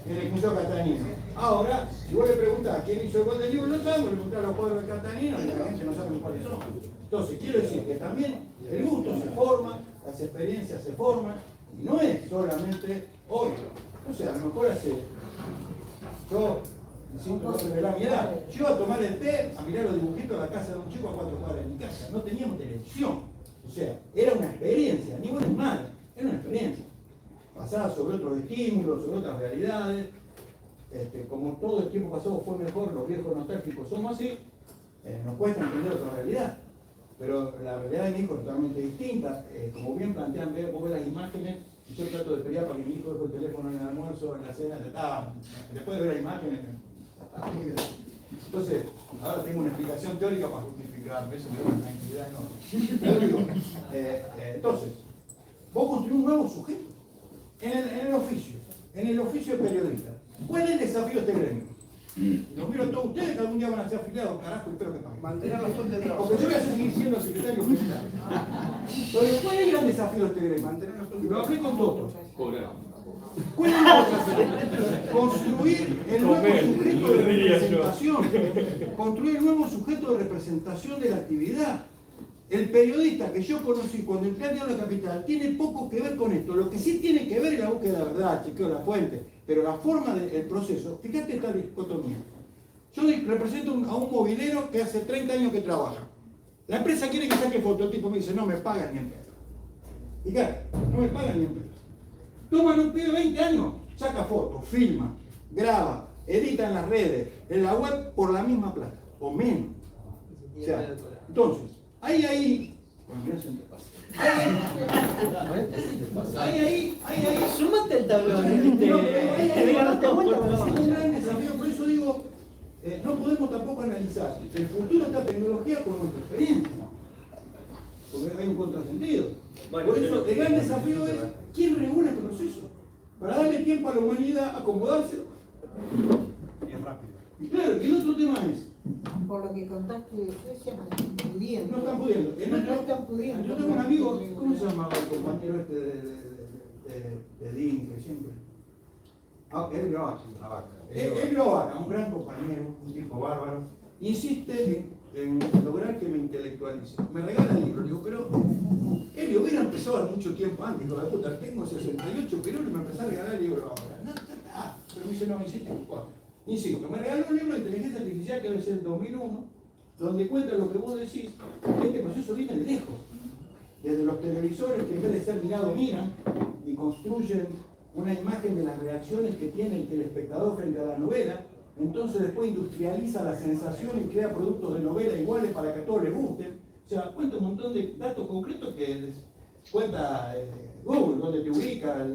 [SPEAKER 14] en el Museo Castanino. Ahora, si vos le preguntás quién hizo el gol del libro, no sabemos, le preguntás a los jugadores del Castanino y la gente no sabe cuáles son. Entonces, quiero decir que también el gusto se forma, las experiencias se forman, Y no es solamente hoy. O sea, a lo mejor yo me siento revelar mi edad. Yo iba a tomar el té, a mirar los dibujitos de la casa de un chico a 4 cuadras de mi casa. No teníamos televisión. O sea, era una experiencia, ni buena ni mala, era una experiencia. Basada sobre otros estímulos, sobre otras realidades. Como todo el tiempo pasado fue mejor, los viejos nostálgicos somos así, nos cuesta entender otra realidad. Pero la realidad de mi hijo es totalmente distinta. Como bien plantean, vos ves las imágenes, y yo trato de pelear para que mi hijo deje el teléfono en el almuerzo, en la cena, después de ver las imágenes, está muy bien. Entonces, ahora tengo una explicación teórica para justificarme, eso me da una tranquilidad enorme. Entonces, vos construís un nuevo sujeto en el oficio de periodista. ¿Cuál es el desafío de este gremio? Los miro a todos ustedes que algún día van a ser afiliados, carajo, espero que paguen.
[SPEAKER 12] Mantener la fuente de trabajo.
[SPEAKER 14] Porque yo voy a seguir siendo secretario general. Entonces, ¿cuál es el gran desafío de este gremio? Mantener la fuente de trabajo. Lo hablé con todos. ¿Cuál es el desafío? Construir el nuevo sujeto de representación. Construir el nuevo sujeto de representación de la actividad. El periodista que yo conocí cuando entré a la capital tiene poco que ver con esto. Lo que sí tiene que ver es la búsqueda de la verdad, chequeo la fuente. Pero la forma del proceso, fíjate esta dicotomía. Yo represento a un movilero que hace 30 años que trabaja. La empresa quiere que saque foto, el tipo me dice, no me pagan ni en pedo. Y claro, no me pagan ni en pedo. Toman un pibe de 20 años, saca fotos, filma, graba, edita en las redes, en la web por la misma plata, o menos. O sea, entonces, ahí, bueno, mira, se me pasa.
[SPEAKER 17] Sumate el tablón.
[SPEAKER 14] Es un gran desafío, por eso digo, no podemos tampoco analizar el futuro de esta tecnología con nuestra experiencia, porque hay un contrasentido. Por eso el gran desafío es quién regula este proceso, para darle tiempo a la humanidad a acomodarse.
[SPEAKER 6] Bien rápido.
[SPEAKER 14] Y claro, y el otro tema es,
[SPEAKER 8] por lo que contaste de Suecia, no están pudiendo.
[SPEAKER 14] no están pudiendo.
[SPEAKER 8] No están pudiendo.
[SPEAKER 14] Yo tengo un amigo, ¿cómo se llamaba el compañero este de DIN que siempre? Él Glavaca, un gran compañero, un tipo bárbaro, insiste en lograr que me intelectualice. Me regala el libro, digo, pero él hubiera empezado mucho tiempo antes, hijo de puta, tengo 68, pero me empezó a regalar el libro ahora. No, pero me dice, no, insiste, insisto, me regaló un libro de inteligencia artificial que debe ser el 2001, donde cuenta lo que vos decís. Este proceso viene de lejos, desde los televisores que en vez de ser mirado miran y construyen una imagen de las reacciones que tiene el telespectador frente a la novela, entonces después industrializa la sensación y crea productos de novela iguales para que a todos les gusten. O sea, cuenta un montón de datos concretos que cuenta Google, donde te ubica,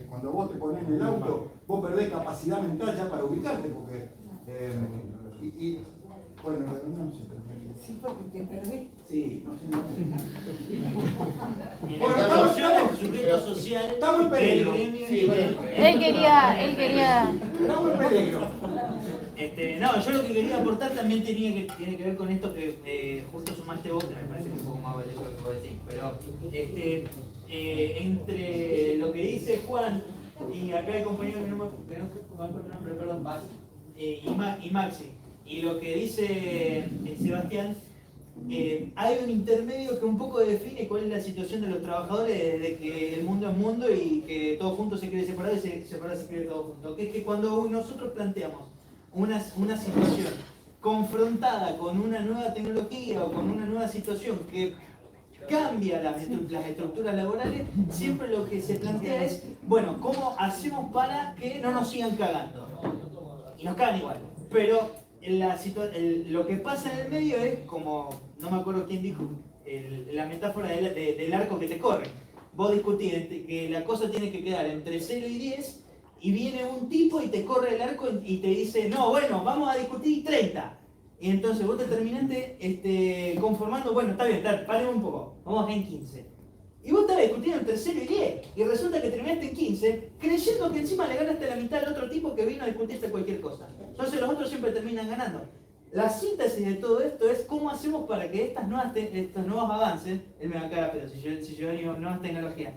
[SPEAKER 14] cuando vos te pones en el auto, vos perdés capacidad mental ya para ubicarte, porque bueno, no sé.
[SPEAKER 8] Sí, porque te perdés.
[SPEAKER 14] Sí, no sé.
[SPEAKER 17] Sujeto social.
[SPEAKER 14] Estamos en peligro.
[SPEAKER 7] Él quería.
[SPEAKER 14] Estamos en peligro.
[SPEAKER 17] No, yo lo que quería aportar también tiene que ver con esto que justo sumaste vos, que me parece que es un poco más valioso lo que vos decís, pero entre lo que dice Juan y acá el compañero que no me acuerdo el nombre, perdón, y Maxi, y lo que dice Sebastián, hay un intermedio que un poco define cuál es la situación de los trabajadores desde que el mundo es mundo y que todo junto se quiere separar y separar se quiere todo junto. Que es que cuando nosotros planteamos una situación confrontada con una nueva tecnología o con una nueva situación que cambia las estructuras laborales, siempre lo que se plantea es, bueno, ¿cómo hacemos para que no nos sigan cagando? Y nos cagan igual. Pero lo que pasa en el medio es, como, no me acuerdo quién dijo, la metáfora del arco que te corre. Vos discutís que la cosa tiene que quedar entre 0 y 10, y viene un tipo y te corre el arco y te dice, no, bueno, vamos a discutir 30. Y entonces vos te terminaste conformando, bueno, está bien, paremos un poco, vamos en 15. Y vos estabas discutiendo entre 0 y 10, y resulta que terminaste en 15, creyendo que encima le ganaste la mitad al otro tipo que vino a discutirte cualquier cosa. Entonces los otros siempre terminan ganando. La síntesis de todo esto es cómo hacemos para que estos nuevos avances, él me va a cagar, pero si yo digo nuevas tecnologías,